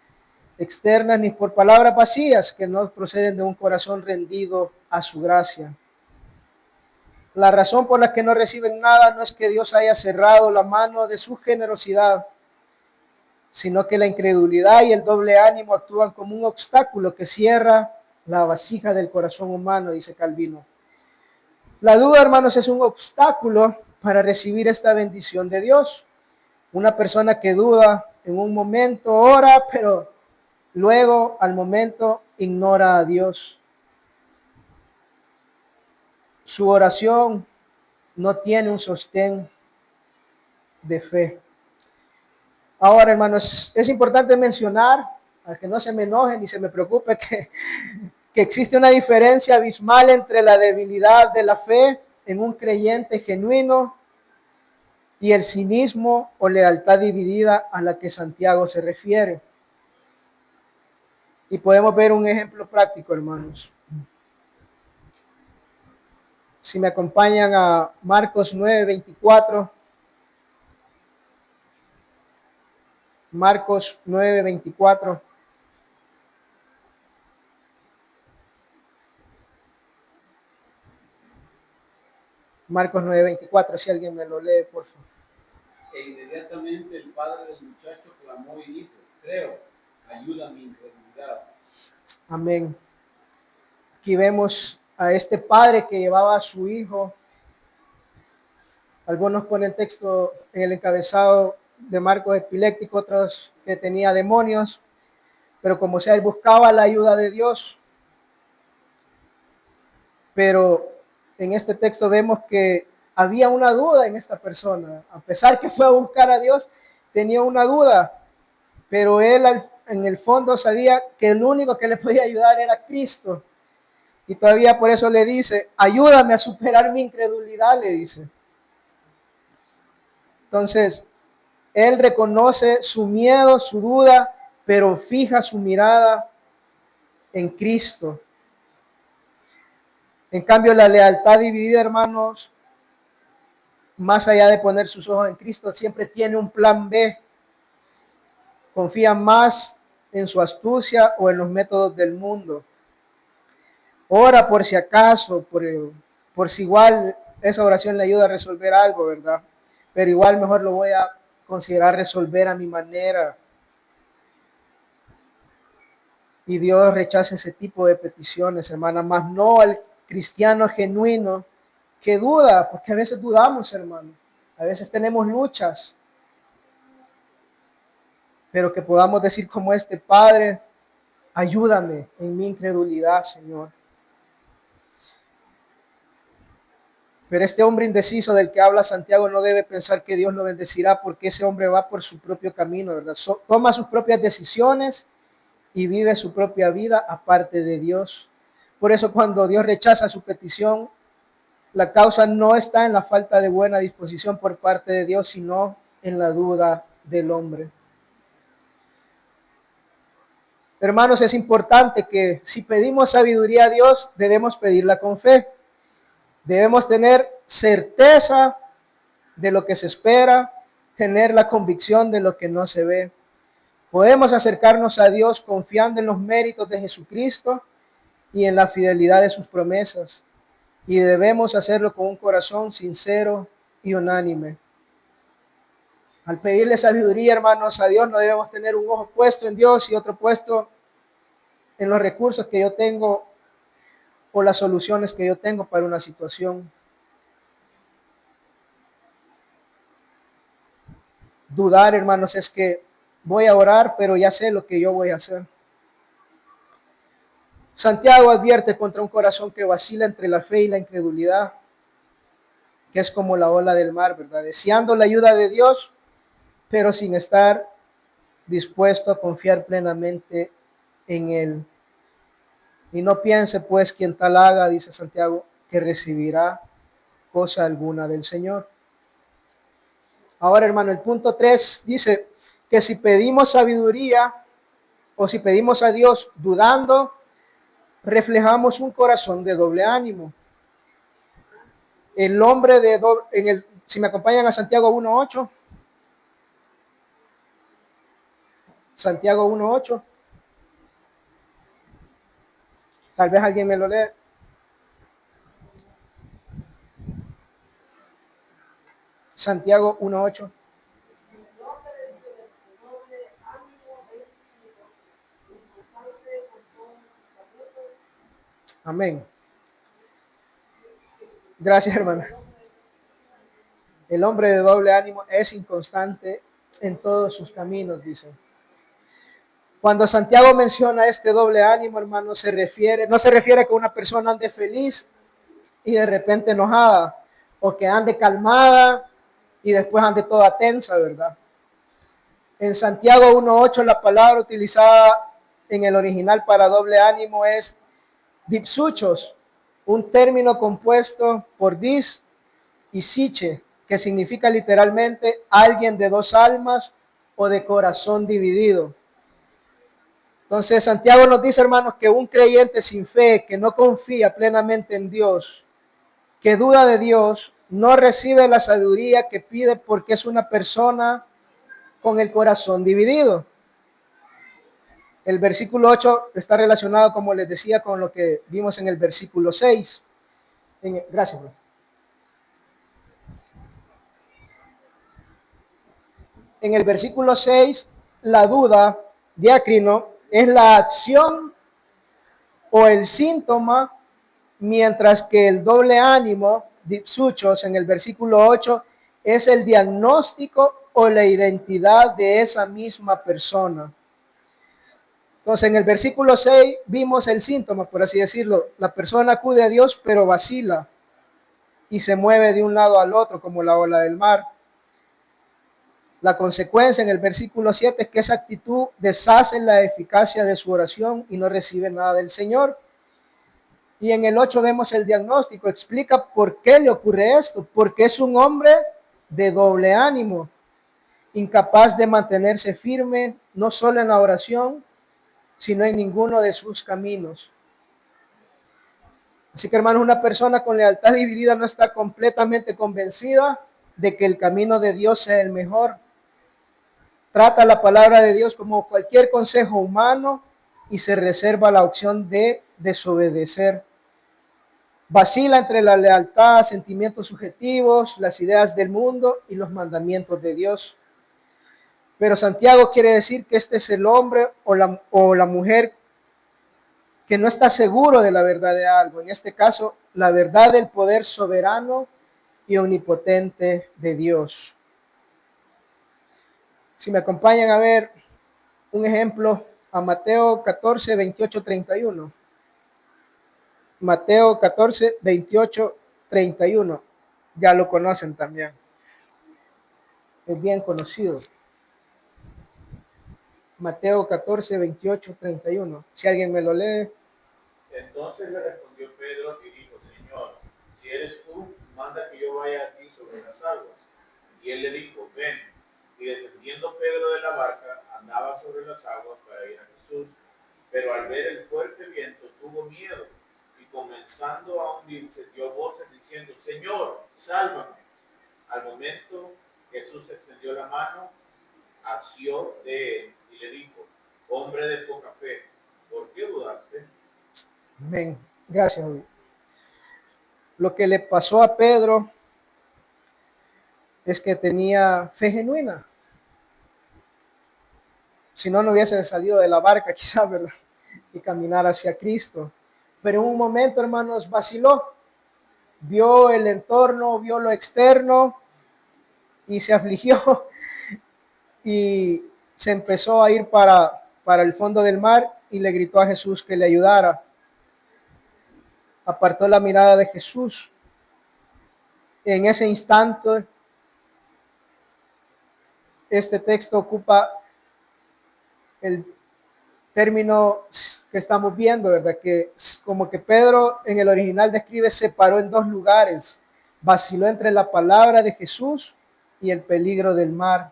externas ni por palabras vacías que no proceden de un corazón rendido a su gracia. La razón por la que no reciben nada no es que Dios haya cerrado la mano de su generosidad, sino que la incredulidad y el doble ánimo actúan como un obstáculo que cierra la vasija del corazón humano, dice Calvino. La duda, hermanos, es un obstáculo para recibir esta bendición de Dios. Una persona que duda en un momento ora, pero luego al momento ignora a Dios. Su oración no tiene un sostén de fe. Ahora, hermanos, es importante mencionar, para que no se me enoje ni se me preocupe, que existe una diferencia abismal entre la debilidad de la fe en un creyente genuino y el cinismo o lealtad dividida a la que Santiago se refiere. Y podemos ver un ejemplo práctico, hermanos. Si me acompañan a Marcos 9:24. Marcos 9:24. Marcos 9:24, si alguien me lo lee, por favor. E inmediatamente el padre del muchacho clamó y dijo: creo, ayuda mi incredulidad. Amén. Aquí vemos a este padre que llevaba a su hijo. Algunos ponen texto en el encabezado de Marcos epiléptico, otros que tenía demonios, pero como sea, él buscaba la ayuda de Dios. Pero en este texto vemos que había una duda en esta persona. A pesar que fue a buscar a Dios, tenía una duda, pero él en el fondo sabía que el único que le podía ayudar era Cristo. Y todavía por eso le dice: ayúdame a superar mi incredulidad, le dice. Entonces, él reconoce su miedo, su duda, pero fija su mirada en Cristo. En cambio, la lealtad dividida, hermanos, más allá de poner sus ojos en Cristo, siempre tiene un plan B. Confía más en su astucia o en los métodos del mundo. Ora por si acaso, por si igual esa oración le ayuda a resolver algo, ¿verdad? Pero igual mejor lo voy a considerar resolver a mi manera. Y Dios rechaza ese tipo de peticiones, hermana, más no al cristiano genuino que duda, porque a veces dudamos, hermano. A veces tenemos luchas, pero que podamos decir como este: Padre, ayúdame en mi incredulidad, Señor. Pero este hombre indeciso del que habla Santiago no debe pensar que Dios lo bendecirá, porque ese hombre va por su propio camino, ¿verdad? Toma sus propias decisiones y vive su propia vida aparte de Dios. Por eso cuando Dios rechaza su petición, la causa no está en la falta de buena disposición por parte de Dios, sino en la duda del hombre. Hermanos, es importante que si pedimos sabiduría a Dios, debemos pedirla con fe. Debemos tener certeza de lo que se espera, tener la convicción de lo que no se ve. Podemos acercarnos a Dios confiando en los méritos de Jesucristo y en la fidelidad de sus promesas. Y debemos hacerlo con un corazón sincero y unánime. Al pedirle sabiduría, hermanos, a Dios, no debemos tener un ojo puesto en Dios y otro puesto en los recursos que yo tengo o las soluciones que yo tengo para una situación. Dudar, hermanos, es que voy a orar, pero ya sé lo que yo voy a hacer. Santiago advierte contra un corazón que vacila entre la fe y la incredulidad, que es como la ola del mar, ¿verdad? Deseando la ayuda de Dios, pero sin estar dispuesto a confiar plenamente en Él. Y no piense, pues, quien tal haga, dice Santiago, que recibirá cosa alguna del Señor. Ahora, hermano, el punto 3 dice que si pedimos sabiduría, o si pedimos a Dios dudando, reflejamos un corazón de doble ánimo. El hombre de doble, si me acompañan a Santiago 1:8. Santiago 1:8. Tal vez alguien me lo lee. Santiago 1:8. Amén. Gracias, hermana. El hombre de doble ánimo es inconstante en todos sus caminos, dice. Cuando Santiago menciona este doble ánimo, hermano, no se refiere a que una persona ande feliz y de repente enojada, o que ande calmada y después ande toda tensa, ¿verdad? En Santiago 1:8 la palabra utilizada en el original para doble ánimo es dipsuchos, un término compuesto por dis y psiche, que significa literalmente alguien de dos almas o de corazón dividido. Entonces Santiago nos dice, hermanos, que un creyente sin fe, que no confía plenamente en Dios, que duda de Dios, no recibe la sabiduría que pide porque es una persona con el corazón dividido. El versículo 8 está relacionado, como les decía, con lo que vimos en el versículo 6. Gracias, bro. En el versículo 6, la duda, diácrino, es la acción o el síntoma, mientras que el doble ánimo, dipsuchos, en el versículo 8, es el diagnóstico o la identidad de esa misma persona. Entonces, en el versículo 6 vimos el síntoma, por así decirlo. La persona acude a Dios, pero vacila y se mueve de un lado al otro como la ola del mar. La consecuencia en el versículo 7 es que esa actitud deshace la eficacia de su oración y no recibe nada del Señor. Y en el 8 vemos el diagnóstico, explica por qué le ocurre esto, porque es un hombre de doble ánimo, incapaz de mantenerse firme, no solo en la oración, sino en ninguno de sus caminos. Así que, hermanos, una persona con lealtad dividida no está completamente convencida de que el camino de Dios sea el mejor. Trata la palabra de Dios como cualquier consejo humano y se reserva la opción de desobedecer. Vacila entre la lealtad, sentimientos subjetivos, las ideas del mundo y los mandamientos de Dios. Pero Santiago quiere decir que este es el hombre o la mujer que no está seguro de la verdad de algo. En este caso, la verdad del poder soberano y omnipotente de Dios. Si me acompañan a ver un ejemplo a Mateo 14, 28, 31. Mateo 14, 28, 31. Ya lo conocen también. Es bien conocido. Mateo 14, 28, 31. Si alguien me lo lee. Entonces le respondió Pedro y dijo, Señor, si eres tú, manda que yo vaya a ti sobre las aguas. Y él le dijo, ven. Y descendiendo Pedro de la barca, andaba sobre las aguas para ir a Jesús. Pero al ver el fuerte viento, tuvo miedo. Y comenzando a hundirse, dio voces diciendo, Señor, sálvame. Al momento Jesús extendió la mano, asió de él y le dijo, hombre de poca fe, ¿por qué dudaste? Amén. Gracias. Lo que le pasó a Pedro es que tenía fe genuina. Si no, no hubiese salido de la barca, quizás, ¿verdad? Y caminar hacia Cristo. Pero en un momento, hermanos, vaciló. Vio el entorno, vio lo externo y se afligió y se empezó a ir para el fondo del mar y le gritó a Jesús que le ayudara. Apartó la mirada de Jesús. En ese instante, este texto ocupa el término que estamos viendo, ¿verdad? Que como que Pedro en el original describe, se paró en dos lugares, vaciló entre la palabra de Jesús y el peligro del mar.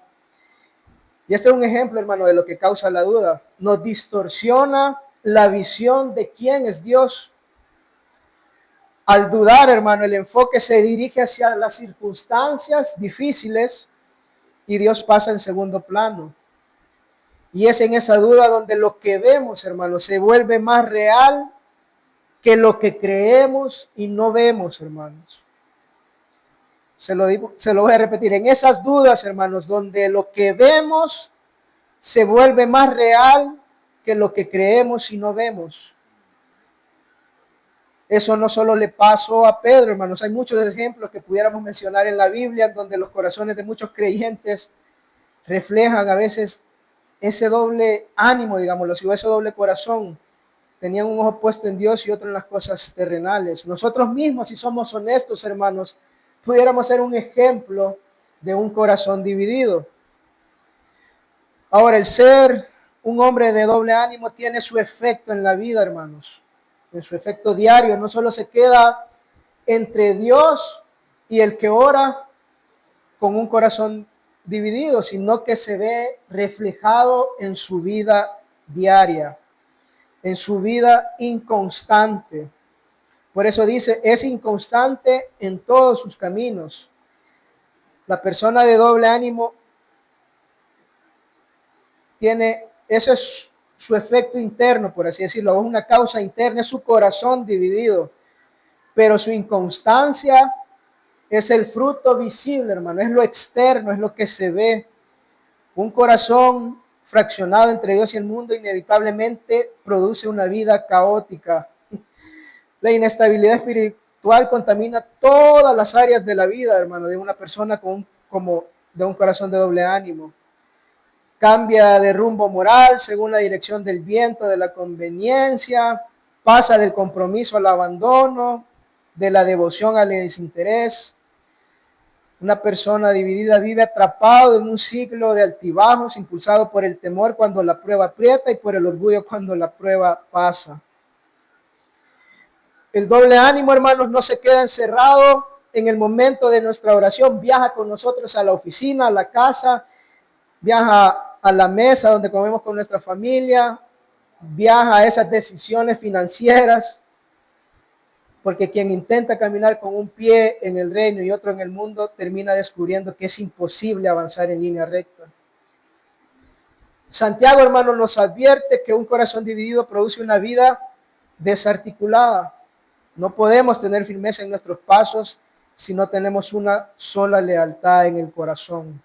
Y este es un ejemplo, hermano, de lo que causa la duda. Nos distorsiona la visión de quién es Dios. Al dudar, hermano, el enfoque se dirige hacia las circunstancias difíciles y Dios pasa en segundo plano. Y es en esa duda donde lo que vemos, hermano, se vuelve más real que lo que creemos y no vemos, hermanos. Se lo voy a repetir. En esas dudas, hermanos, donde lo que vemos se vuelve más real que lo que creemos y no vemos. Eso no solo le pasó a Pedro, hermanos. Hay muchos ejemplos que pudiéramos mencionar en la Biblia donde los corazones de muchos creyentes reflejan a veces ese doble ánimo, digámoslo, o ese doble corazón. Tenían un ojo puesto en Dios y otro en las cosas terrenales. Nosotros mismos, si somos honestos, hermanos, pudiéramos ser un ejemplo de un corazón dividido. Ahora, el ser un hombre de doble ánimo tiene su efecto en la vida, hermanos, en su efecto diario. No solo se queda entre Dios y el que ora con un corazón dividido, sino que se ve reflejado en su vida diaria, en su vida inconstante. Por eso dice, es inconstante en todos sus caminos. La persona de doble ánimo tiene, ese es su efecto interno, por así decirlo, es una causa interna, es su corazón dividido, pero su inconstancia es el fruto visible, hermano, es lo externo, es lo que se ve. Un corazón fraccionado entre Dios y el mundo inevitablemente produce una vida caótica. La inestabilidad espiritual contamina todas las áreas de la vida, hermano, de una persona como de un corazón de doble ánimo. Cambia de rumbo moral según la dirección del viento, de la conveniencia, pasa del compromiso al abandono, de la devoción al desinterés. Una persona dividida vive atrapado en un ciclo de altibajos, impulsado por el temor cuando la prueba aprieta y por el orgullo cuando la prueba pasa. El doble ánimo, hermanos, no se queda encerrado en el momento de nuestra oración, viaja con nosotros a la oficina, a la casa, viaja a la mesa donde comemos con nuestra familia, viaja a esas decisiones financieras, porque quien intenta caminar con un pie en el reino y otro en el mundo termina descubriendo que es imposible avanzar en línea recta. Santiago, hermano, nos advierte que un corazón dividido produce una vida desarticulada. No podemos tener firmeza en nuestros pasos si no tenemos una sola lealtad en el corazón.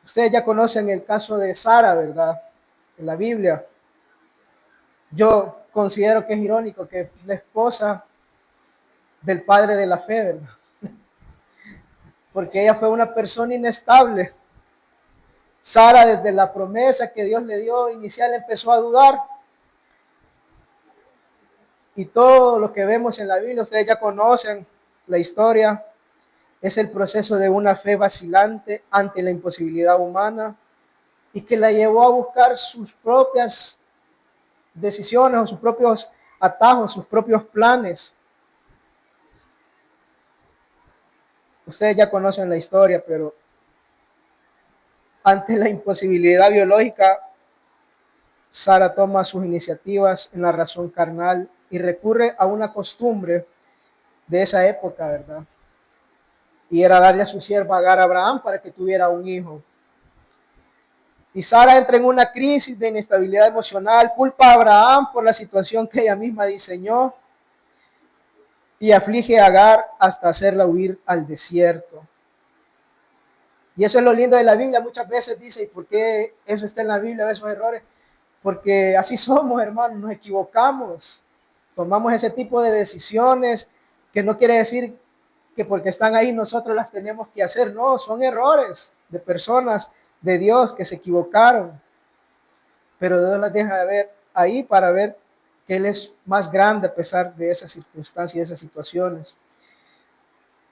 Ustedes ya conocen el caso de Sara, ¿verdad? En la Biblia. Yo considero que es irónico que la esposa del padre de la fe, ¿verdad? Porque ella fue una persona inestable. Sara, desde la promesa que Dios le dio inicial, empezó a dudar. Y todo lo que vemos en la Biblia, ustedes ya conocen la historia, es el proceso de una fe vacilante ante la imposibilidad humana y que la llevó a buscar sus propias decisiones o sus propios atajos, sus propios planes. Ustedes ya conocen la historia, pero ante la imposibilidad biológica, Sara toma sus iniciativas en la razón carnal y recurre a una costumbre de esa época, ¿verdad? Y era darle a su sierva Agar a Abraham para que tuviera un hijo. Y Sara entra en una crisis de inestabilidad emocional, culpa a Abraham por la situación que ella misma diseñó y aflige a Agar hasta hacerla huir al desierto. Y eso es lo lindo de la Biblia. Muchas veces dice, ¿y por qué eso está en la Biblia, esos errores? Porque así somos, hermanos, nos equivocamos. Tomamos ese tipo de decisiones que no quiere decir que porque están ahí nosotros las tenemos que hacer. No, son errores de personas de Dios que se equivocaron. Pero Dios las deja de ver ahí para ver que Él es más grande a pesar de esas circunstancias y esas situaciones.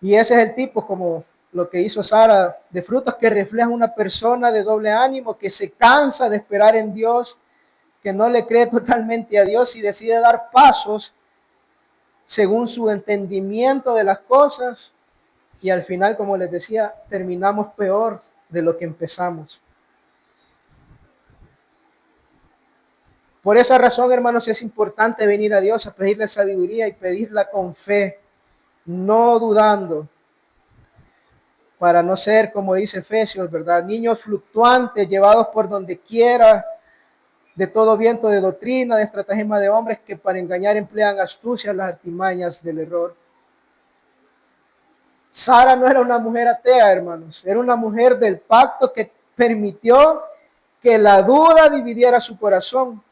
Y ese es el tipo, como lo que hizo Sara, de frutos que reflejan una persona de doble ánimo que se cansa de esperar en Dios, que no le cree totalmente a Dios y decide dar pasos según su entendimiento de las cosas. Y al final, como les decía, terminamos peor de lo que empezamos. Por esa razón, hermanos, es importante venir a Dios a pedirle sabiduría y pedirla con fe, no dudando, para no ser, como dice Efesios, ¿verdad? Niños fluctuantes, llevados por donde quiera, de todo viento de doctrina, de estratagema de hombres que para engañar emplean astucias, las artimañas del error. Sara no era una mujer atea, hermanos, era una mujer del pacto que permitió que la duda dividiera su corazón.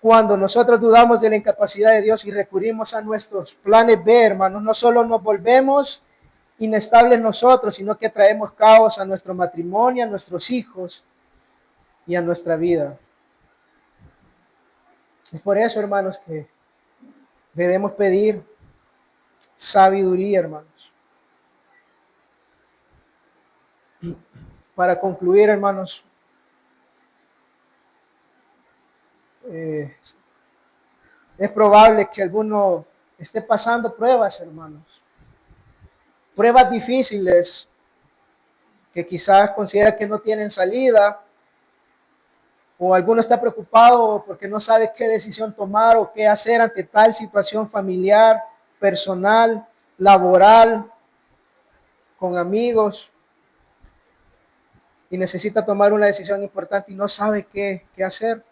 Cuando nosotros dudamos de la incapacidad de Dios y recurrimos a nuestros planes B, hermanos, no solo nos volvemos inestables nosotros, sino que traemos caos a nuestro matrimonio, a nuestros hijos y a nuestra vida. Es por eso, hermanos, que debemos pedir sabiduría, hermanos. Para concluir, hermanos, es probable que alguno esté pasando pruebas, hermanos. Pruebas difíciles que quizás considera que no tienen salida, o alguno está preocupado porque no sabe qué decisión tomar o qué hacer ante tal situación familiar, personal, laboral, con amigos, y necesita tomar una decisión importante y no sabe qué hacer.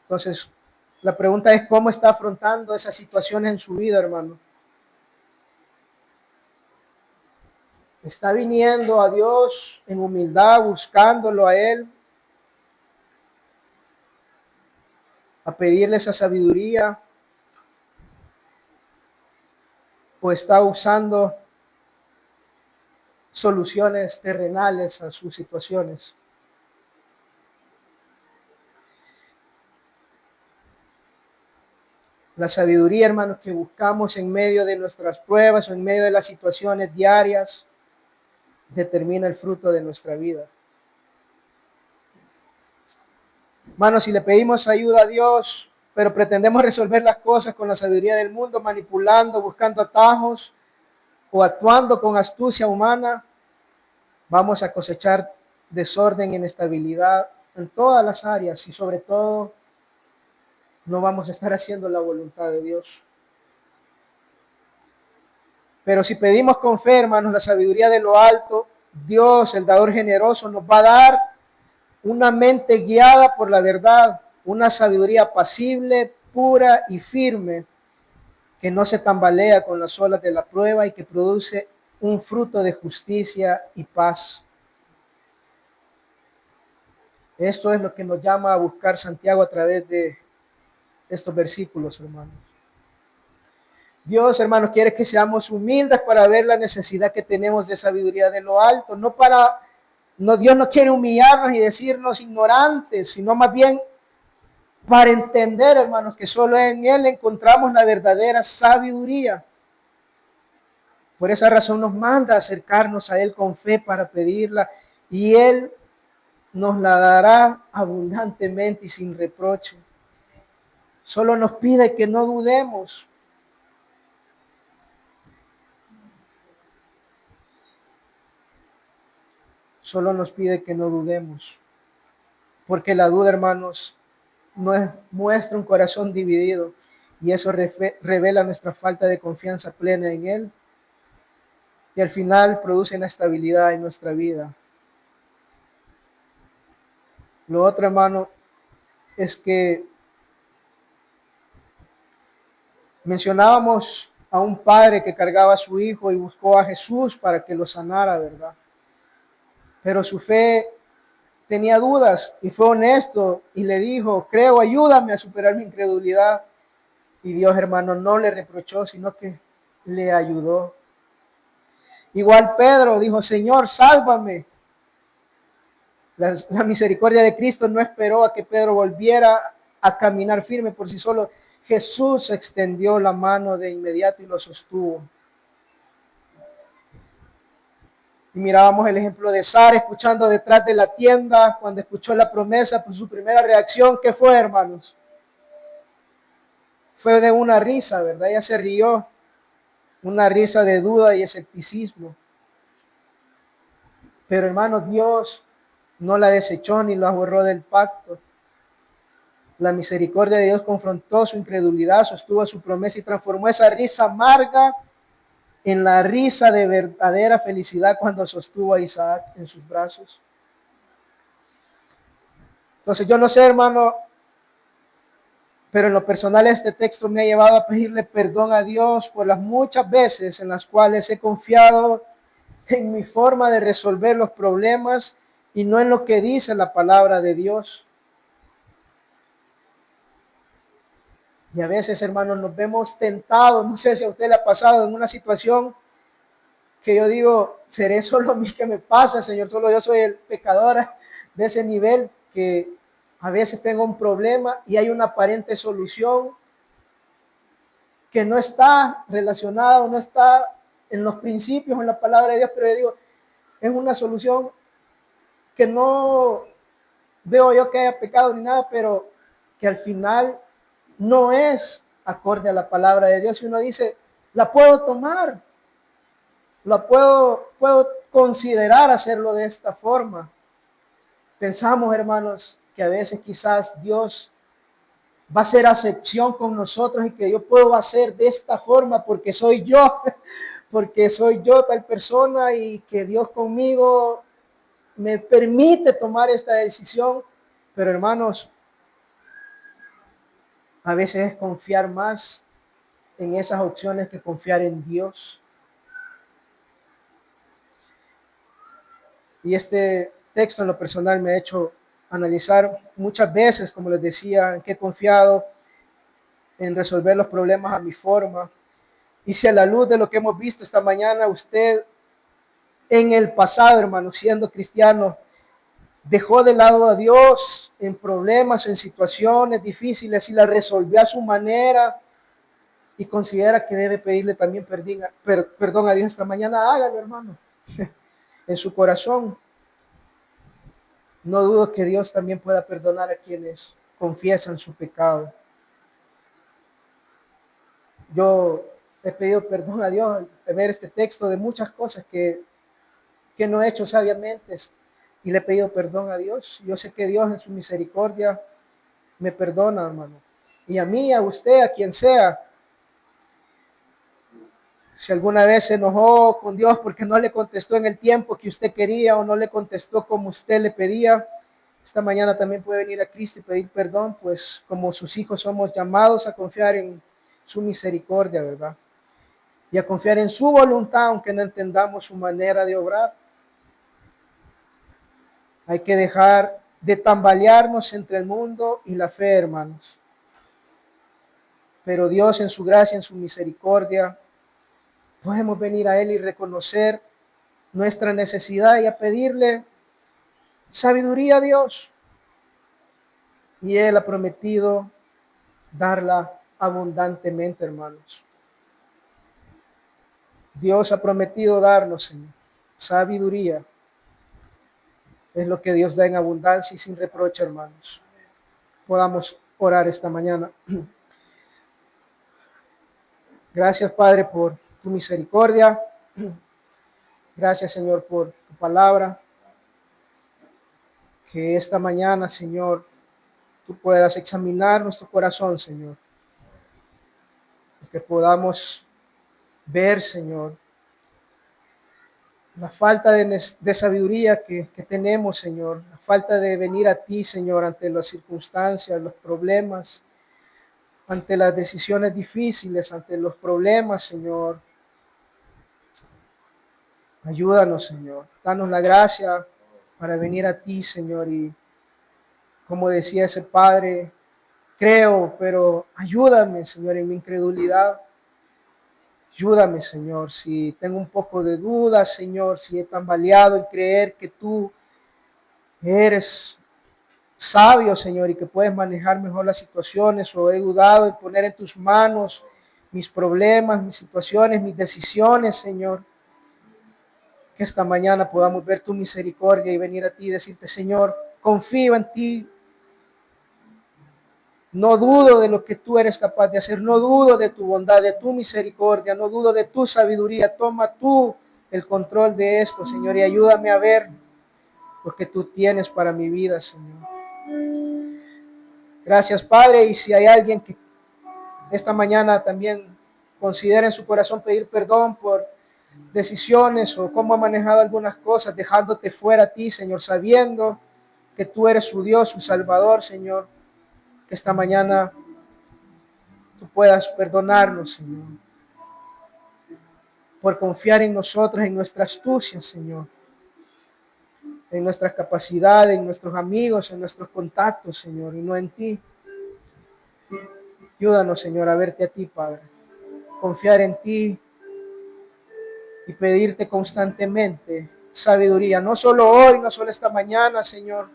Entonces, la pregunta es cómo está afrontando esas situaciones en su vida, hermano. Está viniendo a Dios en humildad, buscándolo a Él, a pedirle esa sabiduría, o está usando soluciones terrenales a sus situaciones. La sabiduría, hermanos, que buscamos en medio de nuestras pruebas o en medio de las situaciones diarias, determina el fruto de nuestra vida. Hermanos, si le pedimos ayuda a Dios, pero pretendemos resolver las cosas con la sabiduría del mundo, manipulando, buscando atajos o actuando con astucia humana, vamos a cosechar desorden e inestabilidad en todas las áreas y sobre todo no vamos a estar haciendo la voluntad de Dios. Pero si pedimos con fe, hermanos, la sabiduría de lo alto, Dios, el dador generoso, nos va a dar una mente guiada por la verdad, una sabiduría apacible, pura y firme, que no se tambalea con las olas de la prueba y que produce un fruto de justicia y paz. Esto es lo que nos llama a buscar Santiago a través de estos versículos, hermanos. Dios, hermanos, quiere que seamos humildes para ver la necesidad que tenemos de sabiduría de lo alto. Dios no quiere humillarnos y decirnos ignorantes, sino más bien para entender, hermanos, que solo en Él encontramos la verdadera sabiduría. Por esa razón nos manda a acercarnos a Él con fe para pedirla y Él nos la dará abundantemente y sin reproche. Solo nos pide que no dudemos. Solo nos pide que no dudemos. Porque la duda, hermanos, muestra un corazón dividido y eso revela nuestra falta de confianza plena en Él y al final produce inestabilidad en nuestra vida. Lo otro, hermano, es que mencionábamos a un padre que cargaba a su hijo y buscó a Jesús para que lo sanara, ¿verdad? Pero su fe tenía dudas y fue honesto y le dijo, creo, ayúdame a superar mi incredulidad. Y Dios, hermano, no le reprochó, sino que le ayudó. Igual Pedro dijo, Señor, sálvame. La misericordia de Cristo no esperó a que Pedro volviera a caminar firme por sí solo. Jesús extendió la mano de inmediato y lo sostuvo. Y mirábamos el ejemplo de Sara escuchando detrás de la tienda cuando escuchó la promesa, pues su primera reacción, ¿qué fue, hermanos? Fue de una risa, ¿verdad? Ella se rió, una risa de duda y escepticismo. Pero hermano, Dios no la desechó ni la borró del pacto. La misericordia de Dios confrontó su incredulidad, sostuvo su promesa y transformó esa risa amarga en la risa de verdadera felicidad cuando sostuvo a Isaac en sus brazos. Entonces yo no sé, hermano, pero en lo personal este texto me ha llevado a pedirle perdón a Dios por las muchas veces en las cuales he confiado en mi forma de resolver los problemas y no en lo que dice la palabra de Dios. Y a veces, hermanos, nos vemos tentados, no sé si a usted le ha pasado en una situación que yo digo, ¿seré solo a mí que me pasa, Señor? Solo yo soy el pecador de ese nivel que a veces tengo un problema y hay una aparente solución que no está relacionada o no está en los principios, en la palabra de Dios, pero yo digo, es una solución que no veo yo que haya pecado ni nada, pero que al final no es acorde a la palabra de Dios. Y uno dice, la puedo tomar, puedo considerar hacerlo de esta forma. Pensamos, hermanos, que a veces quizás Dios va a ser acepción con nosotros y que yo puedo hacer de esta forma porque soy yo, porque soy yo tal persona y que Dios conmigo me permite tomar esta decisión. Pero hermanos, a veces es confiar más en esas opciones que confiar en Dios. Y este texto en lo personal me ha hecho analizar muchas veces, como les decía, en que he confiado en resolver los problemas a mi forma. Y si a la luz de lo que hemos visto esta mañana, usted en el pasado, hermano, siendo cristiano, dejó de lado a Dios en problemas, en situaciones difíciles y la resolvió a su manera y considera que debe pedirle también perdón a Dios esta mañana, hágalo, hermano, en su corazón. No dudo que Dios también pueda perdonar a quienes confiesan su pecado. Yo he pedido perdón a Dios de ver este texto de muchas cosas que no he hecho sabiamente y le he pedido perdón a Dios. Yo sé que Dios en su misericordia me perdona, hermano. Y a mí, a usted, a quien sea, si alguna vez se enojó con Dios porque no le contestó en el tiempo que usted quería o no le contestó como usted le pedía, esta mañana también puede venir a Cristo y pedir perdón, pues como sus hijos somos llamados a confiar en su misericordia, ¿verdad? Y a confiar en su voluntad, aunque no entendamos su manera de obrar. Hay que dejar de tambalearnos entre el mundo y la fe, hermanos. Pero Dios en su gracia, en su misericordia, podemos venir a Él y reconocer nuestra necesidad y a pedirle sabiduría a Dios. Y Él ha prometido darla abundantemente, hermanos. Dios ha prometido darnos, Señor, sabiduría. Es lo que Dios da en abundancia y sin reproche, hermanos. Podamos orar esta mañana. Gracias, Padre, por tu misericordia. Gracias, Señor, por tu palabra. Que esta mañana, Señor, tú puedas examinar nuestro corazón, Señor. Y que podamos ver, Señor, la falta de sabiduría que tenemos, Señor. La falta de venir a ti, Señor, ante las circunstancias, los problemas, ante las decisiones difíciles, ante los problemas, Señor. Ayúdanos, Señor. Danos la gracia para venir a ti, Señor. Y como decía ese padre, creo, pero ayúdame, Señor, en mi incredulidad. Ayúdame, Señor, si tengo un poco de dudas, Señor, si he tambaleado en creer que tú eres sabio, Señor, y que puedes manejar mejor las situaciones, o he dudado en poner en tus manos mis problemas, mis situaciones, mis decisiones, Señor. Que esta mañana podamos ver tu misericordia y venir a ti y decirte, Señor, confío en ti. No dudo de lo que tú eres capaz de hacer, no dudo de tu bondad, de tu misericordia, no dudo de tu sabiduría. Toma tú el control de esto, Señor, y ayúdame a ver lo que tú tienes para mi vida, Señor. Gracias, Padre, y si hay alguien que esta mañana también considera en su corazón pedir perdón por decisiones o cómo ha manejado algunas cosas, dejándote fuera a ti, Señor, sabiendo que tú eres su Dios, su Salvador, Señor, que esta mañana tú puedas perdonarnos, Señor, por confiar en nosotros, en nuestra astucia, Señor, en nuestras capacidades, en nuestros amigos, en nuestros contactos, Señor, y no en ti. Ayúdanos, Señor, a verte a ti, Padre, confiar en ti y pedirte constantemente sabiduría, no solo hoy, no solo esta mañana, Señor,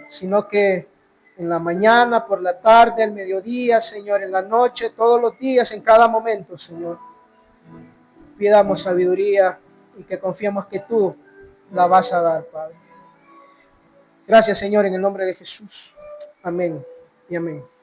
sino que en la mañana, por la tarde, al mediodía, Señor, en la noche, todos los días, en cada momento, Señor. Pidamos sabiduría y que confiemos que tú la vas a dar, Padre. Gracias, Señor, en el nombre de Jesús. Amén y amén.